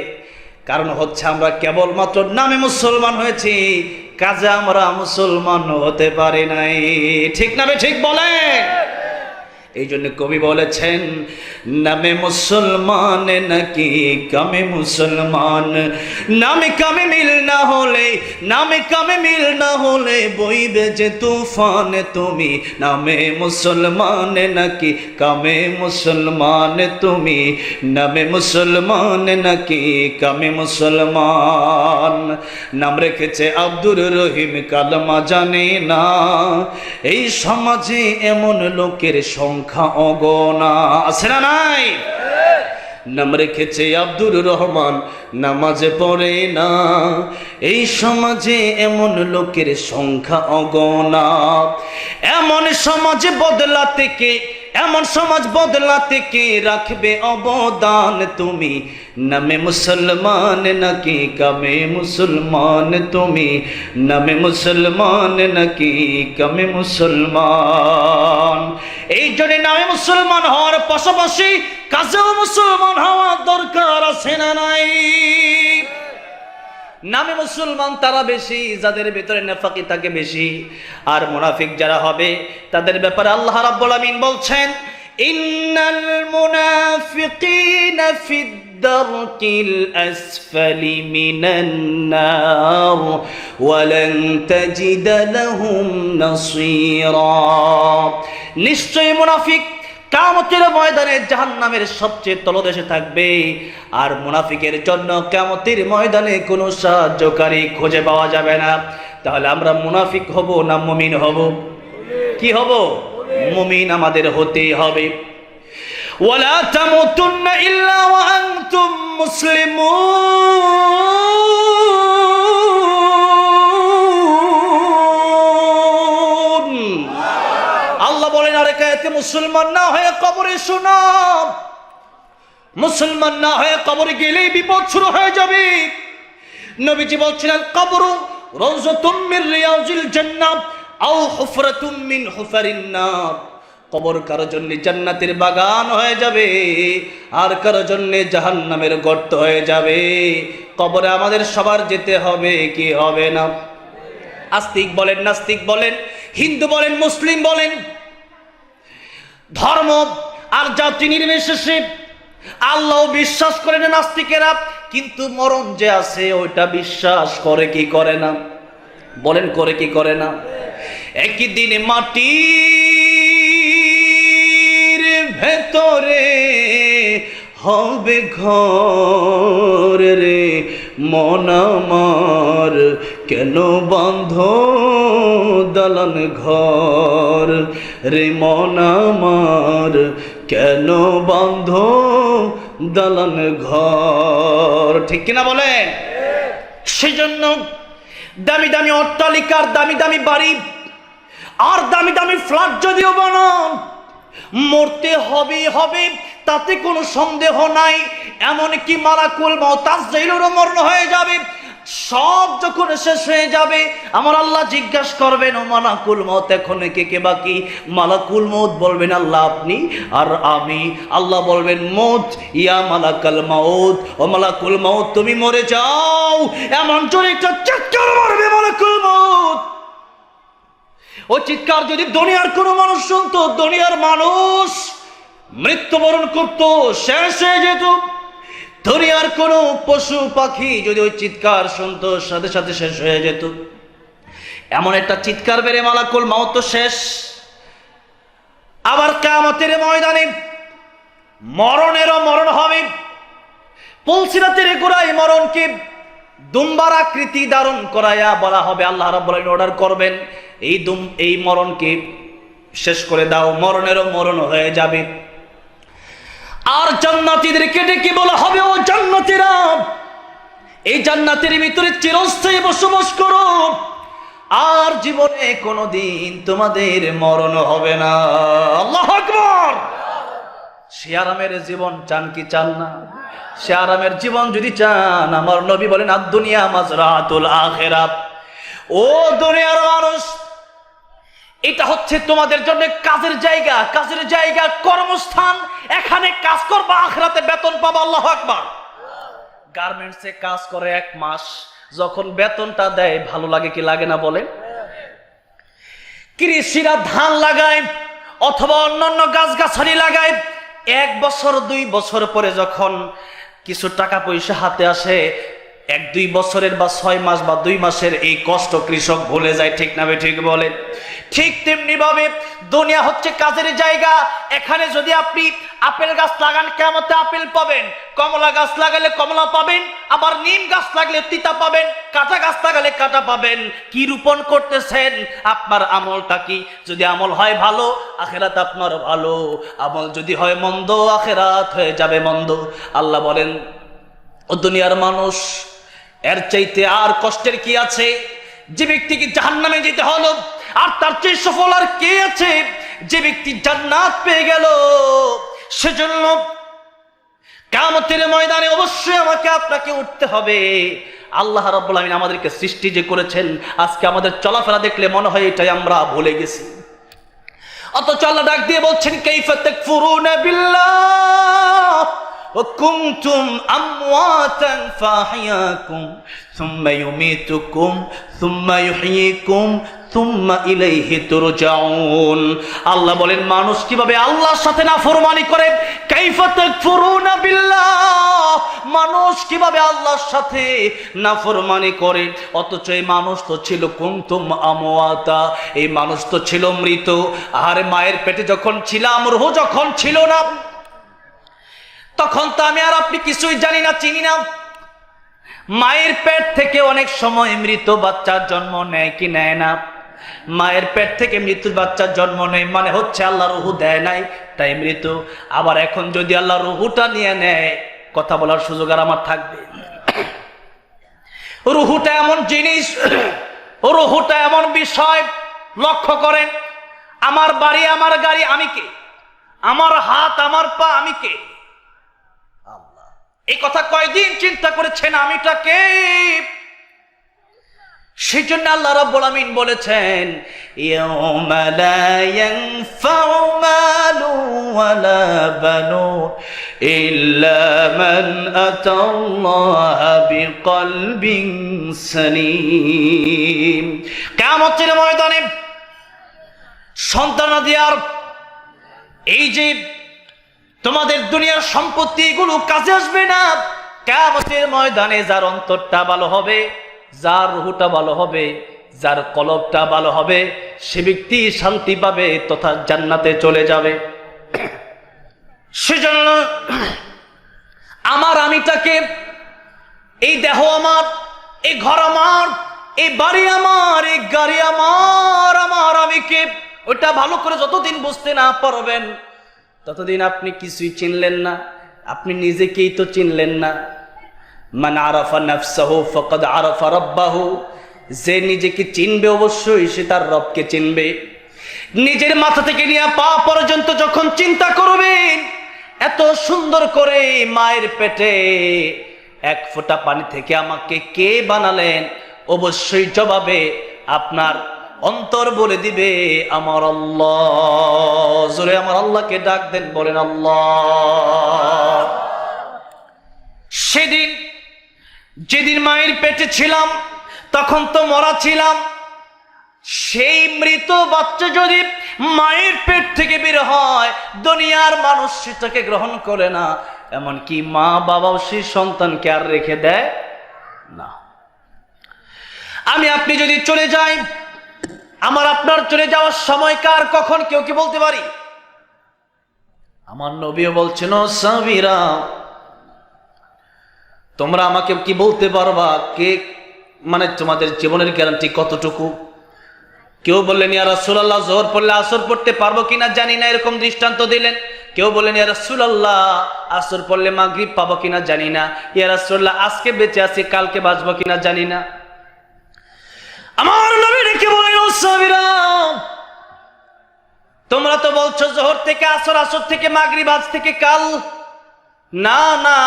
কারণ হচ্ছে আমরা কেবলমাত্র নামে মুসলমান হয়েছি, কাজে আমরা মুসলমান হতে পারি নাই। ঠিক না ঠিক বলেন? এই জন্য কবি বলেছেন, নামে মুসলমান নাকি কামে মুসলমান, নামে কামে মিল না হলে, নামে কামে মিল না হলে বইবে যে তুফান। তুমি নামে মুসলমান নাকি কামে মুসলমান, তুমি নামে মুসলমান নাকি কামে মুসলমান। নাম রেখেছে আব্দুর রহিম, কালমা জানে না। এই সমাজে এমন লোকের সংখ্যা অগণা, আছে না নাই? নাম রেখেছে আব্দুর রহমান, নামাজে পড়ে না। এই সমাজে এমন লোকের সংখ্যা অগণা। এমন সমাজে বদলাতে কে, এমন সমাজ বদলাতে কে রাখবে অবদান। তুমি নামে মুসলমান নাকি কামে মুসলমান, তুমি নামে মুসলমান নাকি কামে মুসলমান। এই জন্য নামে মুসলমান হওয়ার পাশাপাশি কাজেও মুসলমান হওয়ার দরকার আছে না নাই? নামে মুসলমান তারা বেশি যাদের ভিতরে নেফাকি থাকে বেশি, আর মুনাফিক যারা হবে তাদের ব্যাপারে আল্লাহ রাব্বুল আমিন বলছেন, ইন্নাল মুনাফিকিনা ফিদ দারকিল আসফালি মিনান নার ওয়া লান তাজিদ লাহুম নাসীরা। নিশ্চয়ই মুনাফিক কিয়ামতের ময়দানে জাহান্নামের সবচেয়ে তলদেশে থাকবে। আর মুনাফিকের জন্য কিয়ামতের ময়দানে কোনো সাহায্যকারী খুঁজে পাওয়া যাবে না। তাহলে আমরা মুনাফিক হব না মুমিন হব? কি হব? মুমিন আমাদের হতেই হবে। ওয়ালা তামুতুন্না ইল্লা ওয়া আনতুম মুসলিমুন। আল্লাহ বলেন আরেক আয়াতে, মুসলমান না হয়ে কবরে শোনা, মুসলমান না হয়ে কবরে গেলেই বিপদ শুরু হয়ে যাবে। নবীজি বলছিলেন, কবরু রাউযাতুম মিন রিয়াজিল জান্নাহ আও হুফরাতুম মিন হুফারিন নার। কবর কারো জন্য জান্নাতের বাগান হয়ে যাবে, আর কারো জন্য জাহান্নামের গর্ত হয়ে যাবে। কবরে আমাদের সবার যেতে হবে কি হবে না? আস্তিক বলেন, নাস্তিক বলেন, হিন্দু বলেন, মুসলিম বলেন, ধর্ম আর জাতি নির্বিশেষে আল্লাহ বিশ্বাস করে না নাস্তিকেরা, কিন্তু মরণ যে আছে ওইটা বিশ্বাস করে কি করে না? বলেন, করে কি করে না? একই দিন মাটির ভেতরে হবে ঘর রে, মন আমার কেন বন্ধ দালান ঘর রে, মন আমার কেন বন্ধ দালান ঘর। ঠিক কিনা বলেন? সেজন্য দামি দামি অট্টালিকার দামি দামি বাড়ি আর দামি দামি ফ্ল্যাট যদিও বানান, মরতে হবে হবে, তাতে কোনো সন্দেহ নাই। এমনকি মালাকুল মউত আজরাইলেরও মরণ হয়ে যাবে। সব যখন শেষ হয়ে যাবে, আমার আল্লাহ জিজ্ঞাসা করবেন, ও মালাকুল মউত এখন কে কে বাকি? মালাকুল মউত বলবেন, আল্লাহ আপনি আর আমি। আল্লাহ বলবেন, মউত ইয়া মালাকাল মউত, ও মালাকুল মউত তুমি মরে যাও। এমন জোরে একটা চিৎকার মারবে মালাকুল মউত। ও চিৎকার যদি দুনিয়ার কোনো মানুষ শুনতো, দুনিয়ার মানুষ মৃত্যুবরণ করত, শেষ হয়ে যেত। দুনিয়ার কোনো পশু পাখি যদি ওই চিৎকার শুনতো, সাথে সাথে শেষ হয়ে যেত। এমন একটা চিৎকার বেড়ে মালাকুল মউত তো শেষ। আবার কিয়ামতের ময়দানে মরণেরও মরণ হবে। পুলসিরাতের গোড়ায় মরণকে দুম্বার আকৃতি ধারণ করাইয়া বলা হবে, আল্লাহ রাব্বুল আলামিন অর্ডার করবেন, এই মরণকে শেষ করে দাও। মরণেরও মরণ হয়ে যাবে। আর জান্নাতীদেরকে ডেকে বলা হবে, ও জান্নাতীরা, এই জান্নাতের ভিতরে চিরস্থায়ী বসবাস করো, আর জীবনে কোনোদিন তোমাদের মরণ হবে না। আল্লাহু আকবার। সে আরামের জীবন চান কি চান না? সে আরামের জীবন যদি চান, আমার নবী বলেন, আদ-দুনিয়া মাজরাতুল আখিরাহ। ও দুনিয়ার মানুষ, এটা হচ্ছে তোমাদের জন্য কাজের জায়গা, কাজের জায়গা, কর্মস্থান। এখানে কাজ করবা, আখিরাতে বেতন পাবা। আল্লাহু আকবার। গার্মেন্টসে কাজ করে 1 মাস, যখন বেতনটা দেয় ভালো লাগে কি লাগে না বলেন? কৃষিরা ধান লাগায় অথবা অন্যান্য গাছগাছালি লাগায়, 1 বছর 2 বছর পরে যখন কিছু টাকা পয়সা হাতে আসে, 1-2 বছরের বা 6 মাস বা 2 মাসের এই কষ্ট কৃষক ভুলে যায়। ঠিক না ঠিক বলেন? ঠিক তেমনি ভাবে দুনিয়া হচ্ছে কাজের জায়গা। এখানে যদি আপনি আপেল গাছ লাগান, কিয়ামতে আপেল পাবেন। কমলা গাছ লাগালে কমলা পাবেন, আবার নিম গাছ লাগলে তিতা পাবেন, কাঁটা গাছ লাগালে কাঁটা পাবেন। কি রোপণ করতেছেন? আপনার আমলটা কি? যদি আমল হয় ভালো, আখিরাত আপনার ভালো। আমল যদি হয় মন্দ, আখিরাত হয়ে যাবে মন্দ। আল্লাহ বলেন, ও দুনিয়ার মানুষ, এর চাইতে আর কষ্টের কি আছে? যে ব্যক্তিকে জাহান্নামে যেতে হলো, আর তার চেয়ে সফল আর কে আছে? যে ব্যক্তি জান্নাত পেয়ে গেল। সেজন্য কিয়ামতের ময়দানে অবশ্যই আমাকে আপনাকে উঠতে হবে। আল্লাহ রাব্বুল আলামিন আমাদেরকে সৃষ্টি যে করেছেন, আজকে আমাদের চলাফেরা দেখলে মনে হয় এটাই আমরা ভুলে গেছি। অথচ আল্লাহ ডাক দিয়ে বলছেন, কাইফা তাকফুরুনা বিল্লাহ وكنتم أمواتا فأحياكم ثم يميتكم ثم يحييكم তুম্মা ইলাইহি তুরজাউন। আল্লাহ বলেন মানুষ কিভাবে আল্লাহর সাথে নাফরমানি করে, কাইফা তাকফুরুনা বিল্লাহ, মানুষ কিভাবে আল্লাহর সাথে নাফরমানি করে, অথচ এই মানুষ তো ছিল কুনতুম আমওয়াতা, এই মানুষ তো ছিল মৃত। আর মায়ের পেটে যখন ছিলাম, রূহ যখন ছিল না, তখন তো আমি আর আপনি কিছুই জানি না, চিনি না। মায়ের পেট থেকে অনেক সময় মৃত বাচ্চার জন্ম নেয় কি নেয় না? মায়ের পেট থেকে মৃত্যুর বাচ্চার জন্ম নেয়, মানে হচ্ছে আল্লাহ রুহু দেয় নাই তাই মৃত। আবার এখন যদি আল্লাহ রুহুটা নিয়ে নেয়, কথা বলার সুযোগ আর আমার থাকবে? রুহুটা এমন জিনিস, রুহুটা এমন বিষয়। লক্ষ্য করেন, আমার বাড়ি, আমার গাড়ি, আমি কে? আমার হাত, আমার পা, আমি কে? আল্লাহ। এই কথা কয়দিন চিন্তা করেছেন আমিটা কে? সেই জন্য আল্লাহ রাব্বুল আমিন বলেছেন, ইয়াউমা লা ইয়ানফাউ মালু ওয়ালা বানুন ইল্লা মান আতাল্লাহা বিকলবিন সালিম। কিয়ামতের ময়দানে সন্তানাদি আর এই যে তোমাদের দুনিয়ার সম্পত্তি, এগুলো কাজে আসবে না। কিয়ামতের ময়দানে যার অন্তরটা ভালো হবে, যার রুহটা ভালো হবে, যার কলবটা ভালো হবে, সে ব্যক্তি শান্তি পাবে তথা জান্নাতে চলে যাবে। সেজন্য আমার আমিটাকে, এই দেহ আমার, এই ঘর আমার, এই বাড়ি আমার, এই গাড়ি আমার, আমার আমিকে, ওটা ভালো করে যতদিন বুঝতে না পারবেন ততদিন আপনি কিছুই চিনলেন না, আপনি নিজেকেই তো চিনলেন না। মান আরাফা নাফসাহু ফাকাদ আরাফা রাব্বাহু, যে নিজেকে চিনবে অবশ্যই সে তার রবকে চিনবে। নিজের মাথা থেকে নিয়ে পা পর্যন্ত যখন চিন্তা করবেন, এত সুন্দর করে মায়ের পেটে এক ফোঁটা পানি থেকে আমাকে কে বানালেন, অবশ্যই জবাবে আপনার অন্তর বলে দিবে আমার আল্লাহ। জোরে আমার আল্লাহকে ডাক দেন, বলেন আল্লাহ। সেদিন যেদিন মায়ের পেটে ছিলাম তখন তো মরা ছিলাম। সেই মৃত বাচ্চা যদি মায়ের পেট থেকে বের হয়, দুনিয়ার মানুষ সেটাকে গ্রহণ করে না, এমনকি মা বাবাও সেই সন্তানকে আর রেখে দেয় না। আমি আপনি যদি চলে যাই, আমার আপনার চলে যাওয়ার সময় কার কখন কেউ কি বলতে পারি? আমার নবীও বলছেন, ও সাহাবীরা তোমরা আমাকে কি বলতে পারবা কে, মানে তোমাদের জীবনের গ্যারান্টি কতটুকু? কেউ বললেন ইয়া রাসূলুল্লাহ যোহর পড়লে আসর পড়তে পারবো কিনা জানি না, এরকম দৃষ্টান্ত দিলেন। কেউ বললেন ইয়া রাসূলুল্লাহ আসর পড়লে মাগরিব পাবো কিনা জানি না। ইয়া রাসূলুল্লাহ আজকে বেঁচে আছি কালকে বাঁচবো কিনা জানি না। আমার নবী ডেকে বলেন, ও সাহাবীরা তোমরা তো বলছো যোহর থেকে আসর, আসর থেকে মাগরিব, আজ থেকে কাল। না না,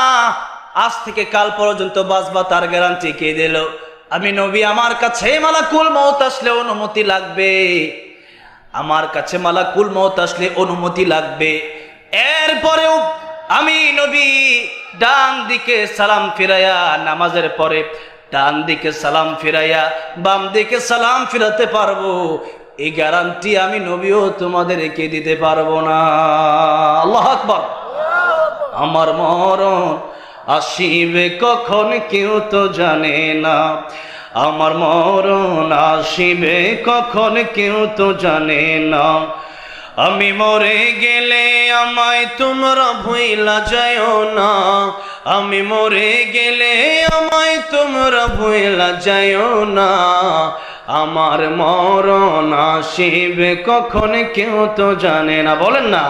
আজ থেকে কাল পর্যন্ত বাঁচবা তার গ্যারান্টি কে দিল? আমি নবী, আমার কাছে মালাকুল মউত আসলে অনুমতি লাগবে, আমার কাছে মালাকুল মউত আসলে অনুমতি লাগবে। এরপরেও আমি নবী ডান দিকে সালাম ফিরাইয়া, নামাজের পরে ডান দিকে সালাম ফিরাইয়া বাম দিকে সালাম ফিরাতে পারবো, এই গ্যারান্টি আমি নবীও তোমাদেরকে দিতে পারবো না। আল্লাহু আকবার। আমার মরণ আসিবে কখন কেউ তো জানে না, আমার মরণ আসিবে কখন কেউ তো জানে না। আমি মরে গেলে আমায় তোমরা ভুইলা যাও না, আমি মরে গেলে আমায় তোমরা ভুইলা যাও না। আমার মরণ আসিবে কখন কেউ তো জানে না, বলেন না।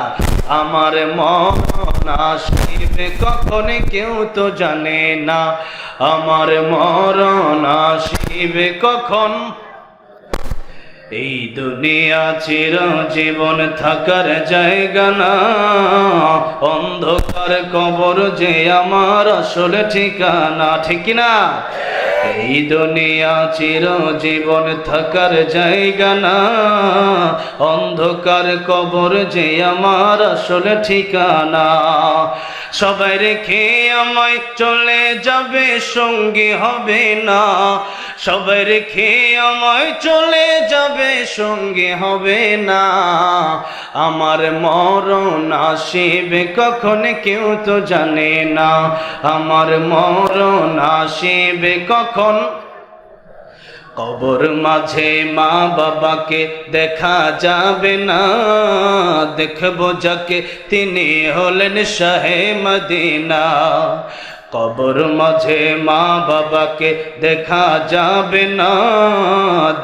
আমার মরণ আসিবে কখন কেউ তো জানে না, আমার মরণ আসিবে কখন। এই দুনিয়া চিরজীবন থাকার জায়গা না, অন্ধকার কবর যে আমার আসল ঠিকানা, ঠিক না? এই দুনিয়া চিরজীবন থাকার জায়গা না, অন্ধকার কবর যে আমার আসলে ঠিকানা। সবাই রেখে আমায় চলে যাবে, সঙ্গী হবে না। সবাই রেখে আমায় চলে যাবে, সঙ্গী হবে না। আমার মরণ আসিবে কখন কেউ তো জানে না। আমার মরণ আসিবে কখন। কবর মাঝে মা বাবাকে দেখা যাবে না, দেখব যাকে তিনি হলেন শাহে মদিনা। কবর মাঝে মা বাবাকে দেখা যাবে না,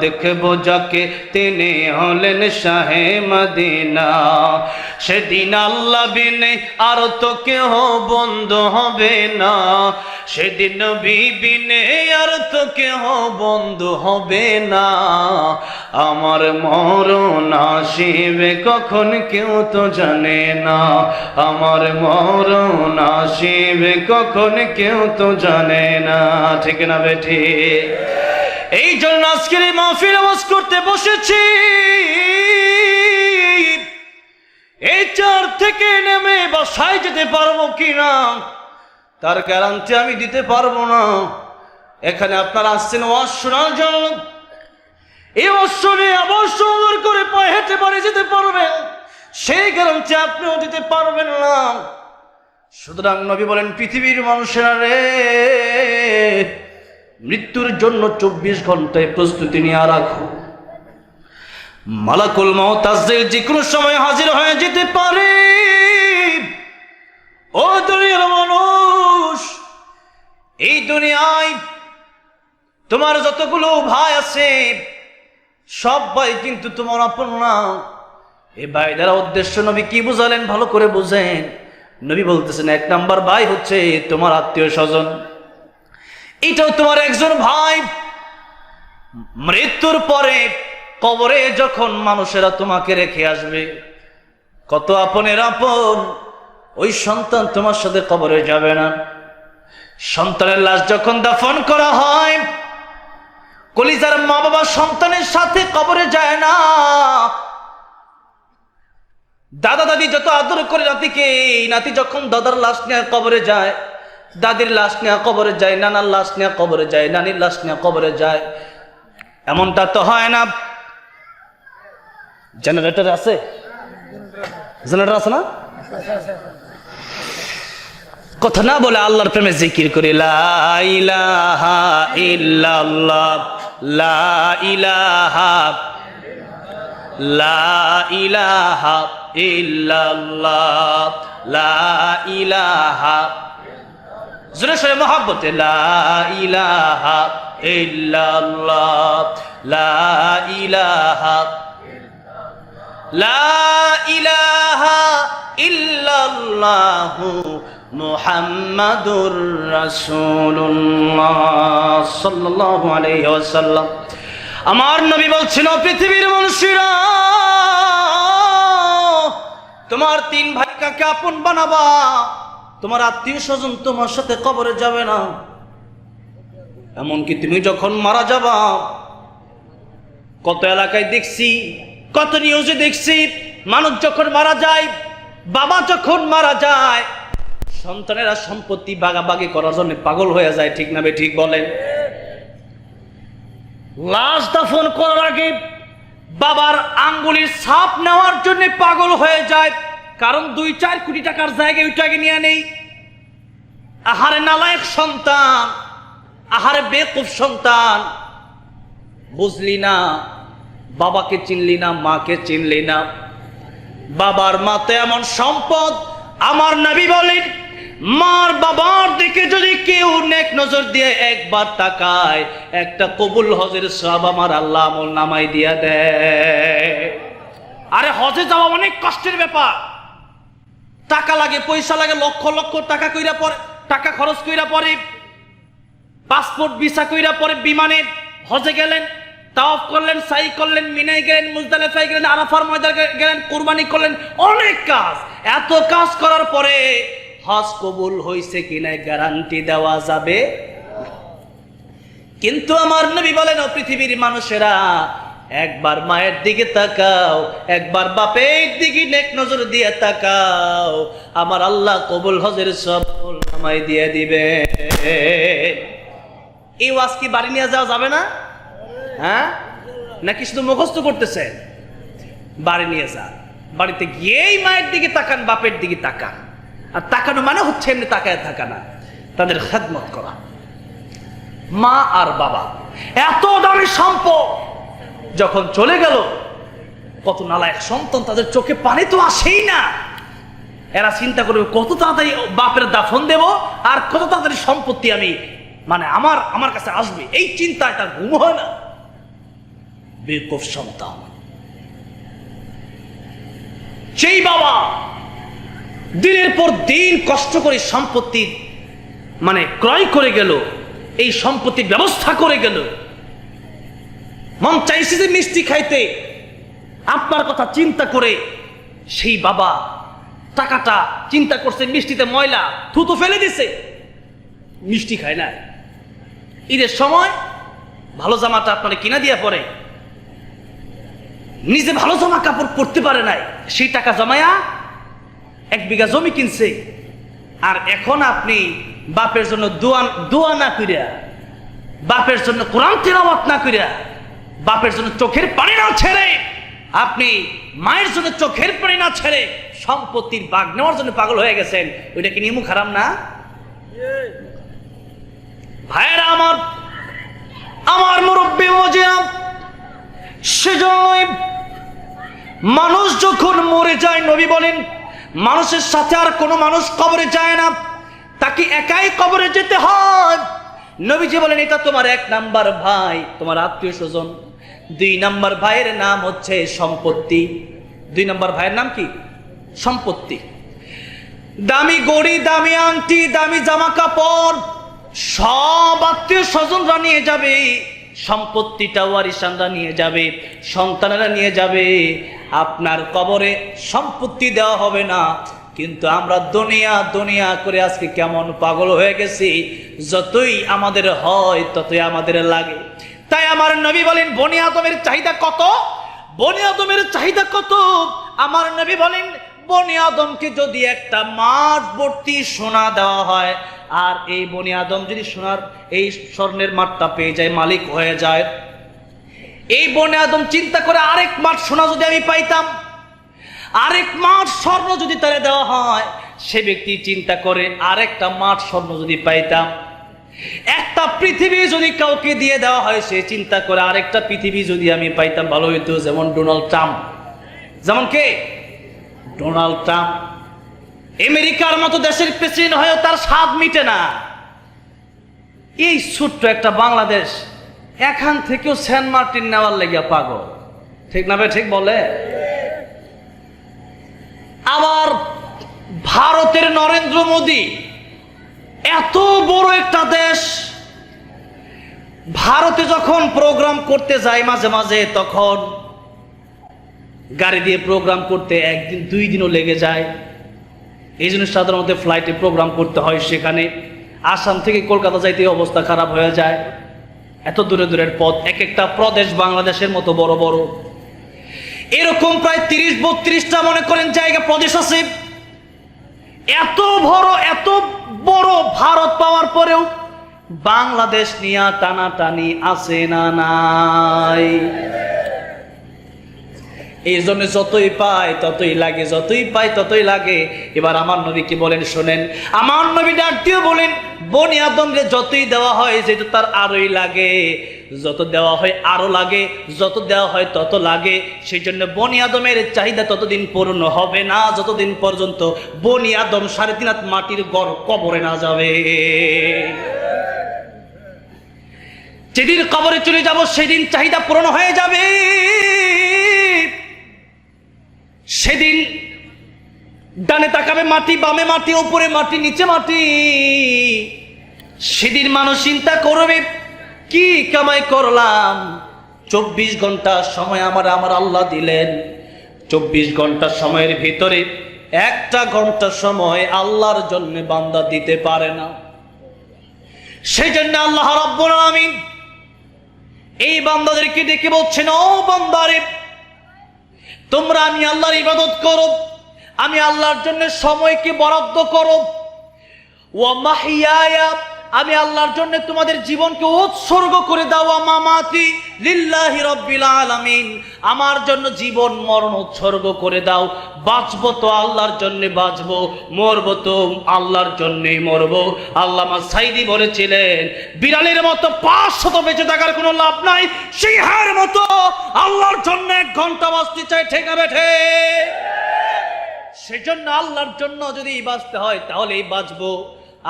দেখব যাকে তিনি হলেন শাহে মদিনা। সেদিন আল্লাহ বিনে আর তো কেহ বন্ধু হবে না। সেদিন নবী বিনে আর তো কেহ বন্ধু হবে না। আমার মরণ আসিবে কখন কেউ তো জানে না। আমার মরণ আসিবে কখন কেউ তো জানে না। ঠিক না বেঠি? এই জন্য আজকের এই মাহফিল আওয়াজ করতে বসেছি। এই চার থেকে নেমে বাসায় যেতে পারবো কিনা তার গ্যারান্টি আমি দিতে পারবো না। এখানে আপনারা আসছেন ওয়াজ শোনার জন্য। এই ওয়াজ শুনে আবার সুন্দর করে পায়ে হেঁটে বাড়ি যেতে পারবেন, সেই গ্যারান্টি আপনিও দিতে পারবেন না। সুতরাং নবী বলেন, পৃথিবীর মানুষেরা রে, মৃত্যুর জন্য 24 ঘন্টায় প্রস্তুতি নিয়ে রাখো। মালাকুল মউত আজরাইল যে কোনো সময় হাজির হয়ে যেতে পারে। ও দুনিয়ার মানুষ, এই দুনিয়ায় তোমার যতগুলো ভাই আছে সব ভাই কিন্তু তোমার আপন না। এই ভাই দ্বারা উদ্দেশ্য নবী কি বুঝালেন ভালো করে বুঝেন। নবী বলতেছেন, 1 নাম্বার ভাই হচ্ছে তোমার আত্মীয় স্বজন। এটাও তোমার একজন ভাই। মৃত্যুর পরে কবরে যখন মানুষেরা তোমাকে রেখে আসবে, কত আপনের আপন ওই সন্তান তোমার সাথে কবরে যাবে না। সন্তানের লাশ যখন দাফন করা হয়, কলিজার মা বাবা সন্তানের সাথে কবরে যায় না। দাদা দাদি যত আদর করে নাতিকে, নাতি যখন দাদার লাশ নিয়ে কবরে যায়, দাদির লাশ নিয়ে কবরে যায়, নানার লাশ নিয়ে কবরে যায়, নানির লাশ নিয়ে কবরে যায়। এমনটা তো হয় না। জেনারেটর আছে? জেনারেটর আছে না? কথা না বলে আল্লাহর প্রেমে জিকির করি, লা ইলাহা ইল্লাল্লাহ, লা ইলাহা, লা ইলাহা ইল্লাল্লাহ, লা ইলাহা। জোরে সরে মহব্বতে, লা ইলাহা ইল্লাল্লাহ, লা ইলাহা, লা ইলাহা ইল্লাল্লাহু মুহাম্মাদুর রাসূলুল্লাহ সাল্লাল্লাহু আলাইহি ওয়াসাল্লাম। আমার নবী বলছেন, পৃথিবীর মানুষেরা, তোমার 3 ভাই কাকে আপন বানাবা? তোমার আত্মীয় স্বজন তোমার সাথে কবরে যাবে না। এমনকি তুমি যখন মারা যাবা, কত এলাকায় দেখছি, কত নিউজে দেখছি, মানুষ যখন মারা যায়, বাবা যখন মারা যায়, সন্তানেরা সম্পত্তি ভাগাভাগি করার জন্য পাগল হয়ে যায়। ঠিক না ঠিক বলেন? লাশ দাফন করার আগে বাবার আঙ্গুলির ছাপ নেওয়ার জন্য পাগল হয়ে যায়, কারণ 2-4 কোটি টাকার জায়গায় ওইটাকে নিয়ে নেই। আহারে নালায়েক সন্তান, আহারে বেকুফ সন্তান, বুঝলি না, বাবাকে চিনলি না, মাকে চিনলি না। বাবার মাতে এমন সম্পদ, আমার নবী বলেন, মার বাবার দিকে যদি কেউ নেক নজর দিয়ে একবার তাকায়, একটা কবুল হজের সওয়াব আমার আল্লাহ আমল নামায় দিয়া দেয়। আরে হজে যাওয়া অনেক কষ্টের ব্যাপার। টাকা লাগে, পয়সা লাগে, লক্ষ লক্ষ টাকা কইরা পরে, টাকা খরচ কইরা পরে, পাসপোর্ট ভিসা কইরা পরে বিমানে হজে গেলেন, তাওয়াফ করলেন, সাই করলেন, মিনায় গেলেন, মুজদালিফায় গেলেন, আরাফার ময়দানে গেলেন, কুরবানি করলেন, অনেক কাজ। এত কাজ করার পরে হজ কবুল হয়েছে কিনা গ্যারান্টি দেওয়া যাবে? কিন্তু আমার নবী বলেন, ও পৃথিবীর মানুষেরা, একবার মায়ের দিকে তাকাও, একবার বাপের দিকে নেক নজর দিয়ে তাকাও, আমার আল্লাহ কবুল হজের সব নামাই দিয়ে দিবে। এই ওয়াজ কি বাড়ি নিয়ে যাওয়া যাবে না? হ্যাঁ, নাকি শুধু মুখস্থ করতেছেন? বাড়ি নিয়ে যান, বাড়িতে গিয়েই মায়ের দিকে তাকান, বাপের দিকে তাকান। আর তাকানো মানে হচ্ছে এমনি তাকায় থাকা না, তাদের খেদমত করা। মা আর বাবা এত দামি সম্পদ, যখন চলে গেল, কত নালায়েক সন্তান, তাদের চোখে পানি তো আসেই না। এরা চিন্তা করবে কত তাড়াতাড়ি বাপের দাফন দেব, আর কত তাড়াতাড়ি সম্পত্তি আমি মানে আমার কাছে আসবে, এই চিন্তায় তার ঘুম হয় না। বেকুব সন্তান। সেই বাবা দিনের পর দিন কষ্ট করে সম্পত্তি মানে ক্রয় করে গেল, এই সম্পত্তির ব্যবস্থা করে গেল, মন চাইছে যে মিষ্টি খাইতে, আপনার কথা চিন্তা করে সেই বাবা টাকাটা চিন্তা করছে মিষ্টিতে ময়লা, থুতু ফেলে দিছে, মিষ্টি খায় না। ঈদের সময় ভালো জামাটা আপনারা কিনা দিয়া পরে, নিজে ভালো জামা কাপড় পরতে পারে নাই, সেই টাকা জমায়া 1 বিঘা জমি কিনছে। আর এখন আপনি বাপের জন্য দোয়া না করিয়া, বাপের জন্য কোরআন তিলাওয়াত না করিয়া, বাপের জন্য চোখের পানি না ছেড়ে, আপনি মায়ের জন্য চোখের পানি না ছেড়ে সম্পত্তির ভাগ নেওয়ার জন্য পাগল হয়ে গেছেন। ওইটা কি নিয়ম খারাপ না? ভাইয়েরা আমার মুরব্বী ওয়াজিব, সেজন্যই মানুষ যখন মরে যায়, নবী বলেন মানুষের সাথে আর কোনো মানুষ কবরে যায় না, তাকে একাই কবরে যেতে হয়। নবীজি বলেন এটা তোমার 1 নাম্বার ভাই, তোমার আত্মীয় স্বজন। 2 নাম্বার ভাইয়ের নাম হচ্ছে সম্পত্তি। 2 নাম্বার ভাইয়ের নাম কি? সম্পত্তি। দামি গড়ি, দামি আংটি, দামি জামা কাপড় সব আত্মীয় স্বজনরা নিয়ে যাবে, সম্পত্তিটা ওয়ারিসানরা নিয়ে যাবে, সন্তানেরা নিয়ে যাবে। আপনার কবরে সম্পত্তি দেওয়া হবে না। কিন্তু আমরা দুনিয়া করে আজকে কেমন পাগল হয়ে গেছি, যতই আমাদের হয় ততই আমাদের লাগে। তাই আমার নবী বলেন বনি আদমের চাহিদা কত, বনি আদমের চাহিদা কত। আমার নবী বলেন বনি আদমকে যদি একটা মাঠ ভর্তি সোনা দেওয়া হয়, আর এই বনি আদম যদি সোনার এই স্বর্ণের মাঠটা পেয়ে যায়, মালিক হয়ে যায়, এই বনি আদম চিন্তা করে আরেক মাঠ সোনা যদি আমি পাইতাম, আরেক মাঠ স্বর্ণ যদি তারে দেওয়া হয়, সে ব্যক্তি চিন্তা করে আরেকটা মাঠ স্বর্ণ যদি পাইতাম। একটা পৃথিবী যদি কাউকে দিয়ে দেওয়া হয়, সে চিন্তা করে আরেকটা পৃথিবী যদি আমি পাইতাম ভালো হইতো। যেমন ডোনাল্ড ট্রাম্প, যেমন কে? ডোনাল্ড ট্রাম্প আমেরিকার মতো দেশের প্রেসিডেন্ট হয়েও তার স্বাদ মিটে না। এই ছোট্ট একটা বাংলাদেশ এখান থেকেও সেন্ট মার্টিন নেওয়ার লেগে পাগল, ঠিক না ভাই? ঠিক বলে। আবার ভারতের নরেন্দ্র মোদী, এত বড় একটা দেশ, ভারতে যখন প্রোগ্রাম করতে যায় মাঝে মাঝে, তখন গাড়ি দিয়ে প্রোগ্রাম করতে 1 দিন 2 দিনও লেগে যায়। এই জন্য সাধারণত ফ্লাইটে প্রোগ্রাম করতে হয়। সেখানে আসাম থেকে কলকাতা যাইতে অবস্থা খারাপ হয়ে যায়। এত দূরের পথ, এক একটা প্রদেশ বাংলাদেশের মতো বড় বড়, এরকম প্রায় 30-32টা মনে করেন জায়গা প্রদেশ আছে। এত বড় ভারত পাওয়ার পরেও বাংলাদেশ নিয়ে টানাটানি আছে না নাই? এই জন্য যতই পাই ততই লাগে, যতই পাই ততই লাগে। এবার আমার নবী কি বলেন শোনেন, আমার নবী ডাক দিয়ে বলেন বনি আদমকে যতই দেওয়া হয় যেটা তার আরোই লাগে, যত দেওয়া হয় আরো লাগে, যত দেওয়া হয় তত লাগে। সেই জন্য বনি আদমের চাহিদা ততদিন পূর্ণ হবে না যতদিন পর্যন্ত বনি আদম 3.5 হাত মাটির গড় কবরে না যাবে। যেদিন কবরে চলে যাব সেদিন চাহিদা পূরণ হয়ে যাবে। সেদিন ডানে তাকাবে মাটি, বামে মাটি, উপরে মাটি, নিচে মাটি। সেদিন মানুষ চিন্তা করবে কি কামাই করলাম, 24 ঘন্টা সময় আমার আল্লাহ দিলেন। 24 ঘন্টা সময়ের ভিতরে 1টা ঘন্টা সময় আল্লাহর জন্য বান্দা দিতে পারে না। সেই জন্য আল্লাহ রাব্বুল আলামিন এই বান্দাদেরকে ডেকে বলছেন, ও বান্দারে, তোমরা আমি আল্লাহর ইবাদত করো, আমি আল্লাহর জন্য সময়কে বরাদ্দ করো। ওয়া মাহইয়ায়া, আমি আল্লাহর জন্য তোমাদের জীবনকে উৎসর্গ করে দাও। ওয়া মামাতি লিল্লাহি রাব্বিল আলামিন, আমার জন্য জীবন মরণ উৎসর্গ করে দাও। বাঁচবো তো আল্লাহর জন্য বাঁচবো, মরবো তো আল্লাহর জন্যই মরবো। আল্লামা সাইদি বলেছিলেন, বিড়ালের মতো 500 বেঁচে থাকার কোনো লাভ নাই, সিংহের মতো আল্লাহর জন্য 1 ঘন্টা বাঁচতে চাই। ঠিক না বেঠে? সেজন্য আল্লাহর জন্য যদি বাঁচতে হয় তাহলেই বাঁচবো,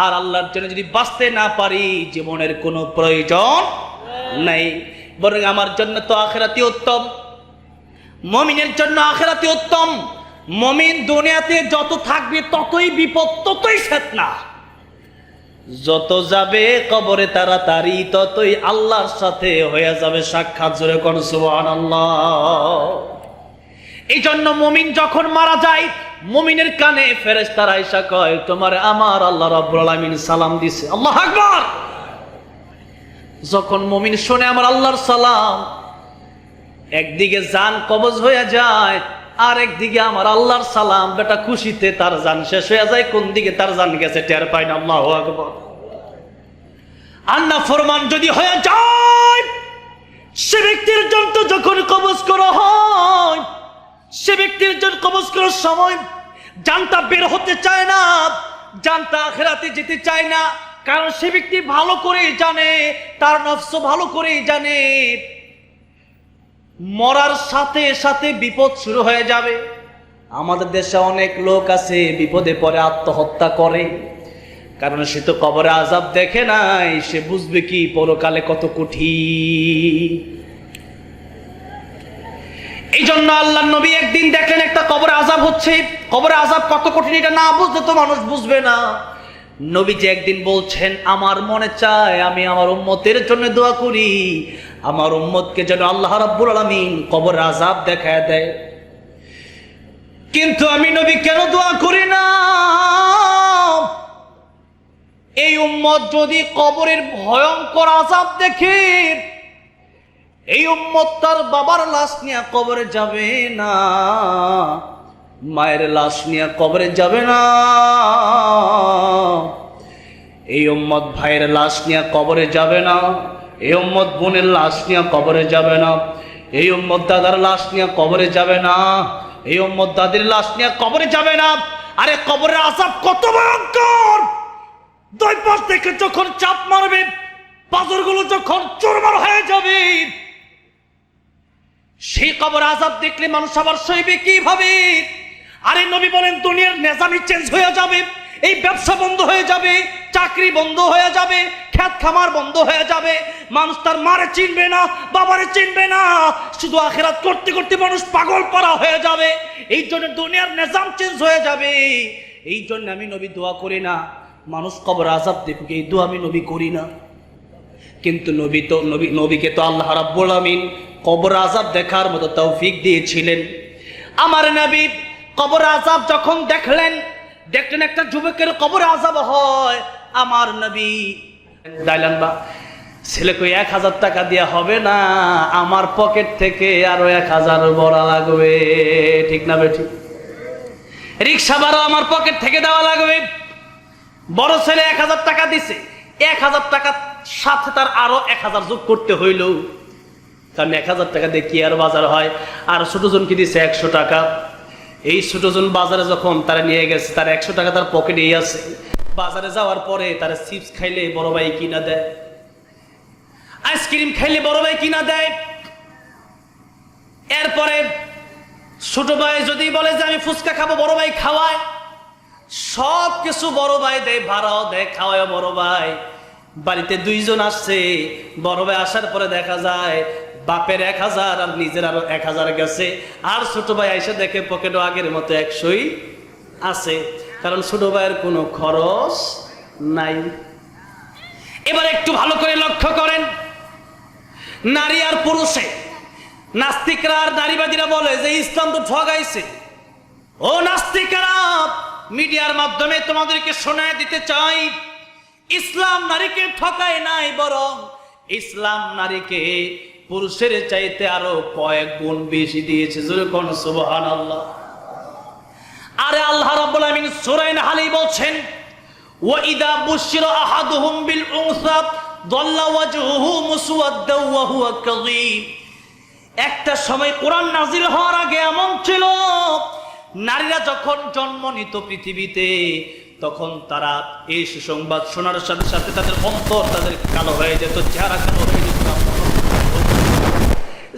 আর আল্লাহর জন্য যদি বাঁচতে না পারি জীবনের কোনো প্রয়োজন নাই। বরং আমার জন্য তো আখিরাতই উত্তম, মুমিনের জন্য আখিরাতই উত্তম। মুমিন দুনিয়াতে যত থাকবে ততই বিপদ, ততই ফিতনা। যত যাবে কবরে তাড়াতাড়ি ততই আল্লাহর সাথে হয়ে যাবে সাক্ষাৎ। জোরে কোন সুবহানাল্লাহ। এই জন্য মুমিন যখন মারা যায়, মুমিনের কানে ফেরেশতারা আয়েশা কয়, তোমার আমার আল্লাহ রাব্বুল আলামিন সালাম দিছে। আল্লাহু আকবার। যখন মুমিন শুনে আমার আল্লাহর সালাম, একদিকে জান কবজ হয়ে যায়, আর একদিকে আমার আল্লাহর সালাম, বেটা খুশিতে তার জান শেষ হয়ে যায়, কোন দিকে তার জান গেছে টের পায় না। আল্লাহু আকবার। আল্লাহ ফরমান যদি হয়ে যায়, সে ব্যক্তির জন্য যখন কবজ করা হয়, সে ব্যক্তির জন্য কবজ করার সময় জানটা বের হতে চায় না, জানটা আখিরাতে যেতে চায় না। কারণ সে ব্যক্তি ভালো করেই জানে, তার নফস ভালো করেই জানে মরার সাথে সাথে বিপদ শুরু হয়ে যাবে। আমাদের দেশে অনেক লোক আছে বিপদে পড়ে আত্মহত্যা করে, কারণ সে তো কবরে আযাব দেখে নাই, সে বুঝবে কি পরকালে কত কঠিন। এই জন্য আল্লাহর নবী একদিন দেখলেন একটা কবরে আযাব হচ্ছে। কবরে আযাব কত কঠিন এটা না বুঝলে তো মানুষ বুঝবে না। নবীজি একদিন বলছেন, আমার মনে চায় আমি আমার উম্মতের জন্য দোয়া করি, আমার উম্মতকে যেন আল্লাহ রাব্বুল আলামিন কবরে আযাব দেখায় দেয়। কিন্তু আমি নবী কেন দোয়া করি না? এই উম্মত যদি কবরের ভয়ঙ্কর আযাব দেখে, এই উম্মত তার বাবার লাশ নিয়ে কবরে যাবে না, মায়ের লাশ নিয়ে কবরে যাবে না, এই উম্মত ভাইয়ের লাশ নিয়ে কবরে যাবে না, এই উম্মত বোনের লাশ নিয়ে কবরে যাবে না, এই উম্মত দাদার লাশ নিয়ে কবরে যাবে না, এই উম্মত দাদির লাশ নিয়ে কবরে যাবে না। আরে কবরের আযাব কত ভয়ঙ্কর! 2 পাশ থেকে যখন চাপ মারবে, পাথরগুলো যখন চুরমার হয়ে যাবে, সেই কবর আযাব দেখলে মানুষ আবার সইবে কিভাবে? আরে নবী বলেন, দুনিয়ার নিজামই চেঞ্জ হয়ে যাবে, এই ব্যবসা বন্ধ হয়ে যাবে, চাকরি বন্ধ হয়ে যাবে, খেত খামার বন্ধ হয়ে যাবে, মানুষ তার মারে চিনবে না, বাবারে চিনবে না, শুধু আখিরাত করতে করতে মানুষ পাগল পারা হয়ে যাবে। এই জন্য দুনিয়ার নিজাম চেঞ্জ হয়ে যাবে। এই জন্য আমি নবী দোয়া করি না মানুষ কবর আযাব দেখুক, এই দোয়া আমি নবী করি না। কিন্তু নবীকে তো আল্লাহ রাব্বুল আলামিন কবর আযাব দেখার মতো তৌফিক দিয়েছিলেন। আমার নবী কবর আযাব যখন দেখলেন একটা যুবকের কবর আযাব হয়, আমার নবী দাইলান বা ছেলেকে 1000 টাকা দেওয়া হবে না, আমার পকেট থেকে আরো 1000 ভরা লাগবে। ঠিক না বেঠি? রিক্সা ভাড়া আমার পকেট থেকে দেওয়া লাগবে। বড় ছেলে 1000 টাকা দিছে, 1000 টাকার সাথে তার আরো 1000 যোগ করতে হইল, কারণ 1000 টাকা দিয়ে কি আর বাজার হয়। আর ছোট জনকে দিছে 100 টাকা। এই ছোট জন বাজারে যখন তারা নিয়ে গেছে, তার 100 টাকা তার পকেটেই আছে। বাজারে যাওয়ার পরে তারা চিপস খাইলে বড় ভাই কিনা দেয়, আইসক্রিম খাইলে বড় ভাই কিনা দেয়। এরপরে ছোট ভাই যদি বলে যে আমি ফুচকা খাবো, বড় ভাই খাওয়ায়। সব কিছু বড় ভাই দেয়, ভাড়াও দেয়, খাওয়ায় বড় ভাই। বাড়িতে 2 জন আসছে, বড় ভাই আসার পরে দেখা যায় বাপের 1000 আর নিজের আরো 1000 গেছে। আর ছোট ভাই এসে দেখে পকেটও আগের মতো 100ই আছে, কারণ ছোট ভাইয়ের কোনো খরচ নাই। এবার একটু ভালো করে লক্ষ্য করেন, নারী আর পুরুষে নাস্তিকরা আর নারীবাদীরা বলে যে ইসলাম তো ঠগাইছে। ও নাস্তিকরা, মিডিয়ার মাধ্যমে তোমাদেরকে শোনায় দিতে চাই, ইসলাম নারীকে ঠকায় নাই, বরং ইসলাম নারীকে পুরুষের চাইতে আরো কয়েক গুণ বেশি দিয়েছে। জোরে কোন সুবহানাল্লাহ। আরে আল্লাহ রাব্বুল আলামিন সূরা নাহলে বলছেন, ওয়া ইদা বুশিরা আহাদুহুম বিল উনসা যাল্লা ওয়াজহুহু মুসওয়াদ্দাও ওয়া হুয়া কাযীব। একটা সময় কোরআন নাজিল হওয়ার আগে এমন ছিল, নারীরা যখন জন্ম নিত পৃথিবীতে, তখন তারা এই সুসংবাদ শোনার সাথে সাথে তাদের অন্তর তাদের কালো হয়ে যেত, চেহারা কালো হয়ে যেত।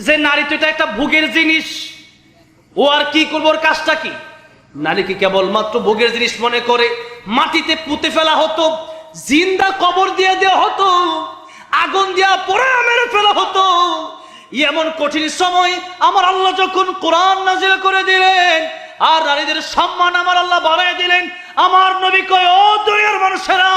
যে নারী তো এটা একটা ভোগের জিনিস, ও আর কি করবো, ওর কাজটা কি? নারীকে কেবলমাত্র ভোগের জিনিস মনে করে মাটিতে পুঁতে ফেলা হতো, জিন্দা কবর দিয়ে দেওয়া হতো, আগুন দিয়া পোড়া মেরে ফেলা হতো। এমন কঠিন সময় আমার আল্লাহ যখন কোরআন নাজিল করে দিলেন, আর নারীদের সম্মান আমার আল্লাহ বাড়ায় দিলেন, আমার নবী কয়, ও দুনিয়ার মানুষেরা,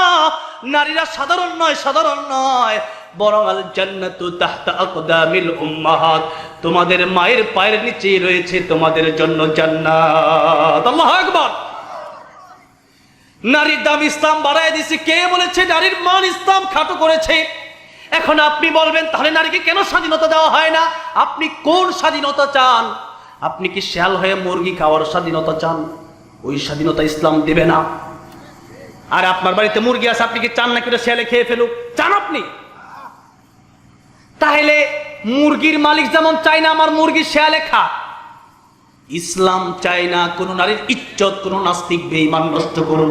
নারীরা সাধারণ নয়, সাধারণ নয়, বরং আল জান্নাতু তাহতা আকদামিল উম্মাহাত, তোমাদের মায়ের পায়ের নিচে রয়েছে তোমাদের জন্য জান্নাত। আল্লাহু আকবার। নারীর দাম ইসলাম বাড়ায় দিয়েছে। কে বলেছে নারীর মান ইসলাম খাটো করেছে? এখন আপনি বলবেন, তাহলে নারীকে কেন স্বাধীনতা দেওয়া হয় না? আপনি কোন স্বাধীনতা চান? আপনি কি শেয়াল হয়ে মুরগি খাওয়ার স্বাধীনতা চান? ওই স্বাধীনতা ইসলাম দেবে না। আর আপনার বাড়িতে মুরগি আছে, আপনি কি চান না করে শেয়ালে খেয়ে ফেলুক? চান আপনি? তাহলে মুরগির মালিক যেমন চাই না আমার মুরগি শেয়ালে খা, ইসলাম চাই না কোন নারীর ইজ্জত কোন নাস্তিক বেঈমান নষ্ট করুন।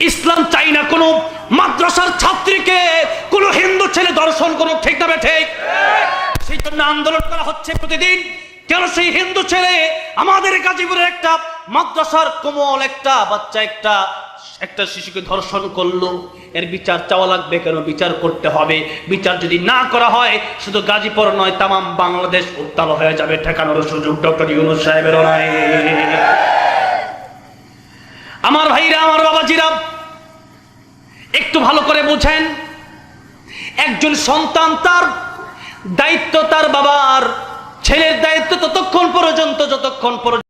ইসলাম চাই না কোন মাদ্রাসার ছাত্রীকে কোন হিন্দু ছেলে দর্শন করুক। ঠিক না ঠিক? সেই জন্য আন্দোলন করা হচ্ছে প্রতিদিন। কেন সেই হিন্দু ছেলে আমাদের গাজীপুরের একটা মাদ্রাসার কোমল একটা বাচ্চা একটা শিশুকে ধর্ষণ করলো, এর বিচার চাওয়া লাগবে। কেন বিচার করতে হবে? বিচার যদি না করা হয়, শুধু গাজীপুর নয়, তামাম বাংলাদেশ উত্তাল হয়ে যাবে। ঠেকানোর সুযোগ ডক্টর ইউনূস সাহেবেরও নাই। আমার ভাইরা, আমার বাবাজিরা, একটু ভালো করে বুঝেন, একজন সন্তান তার দায়িত্ব তার বাবার, ছেলের দায়িত্ব ততক্ষণ পর্যন্ত যতক্ষণ পর্যন্ত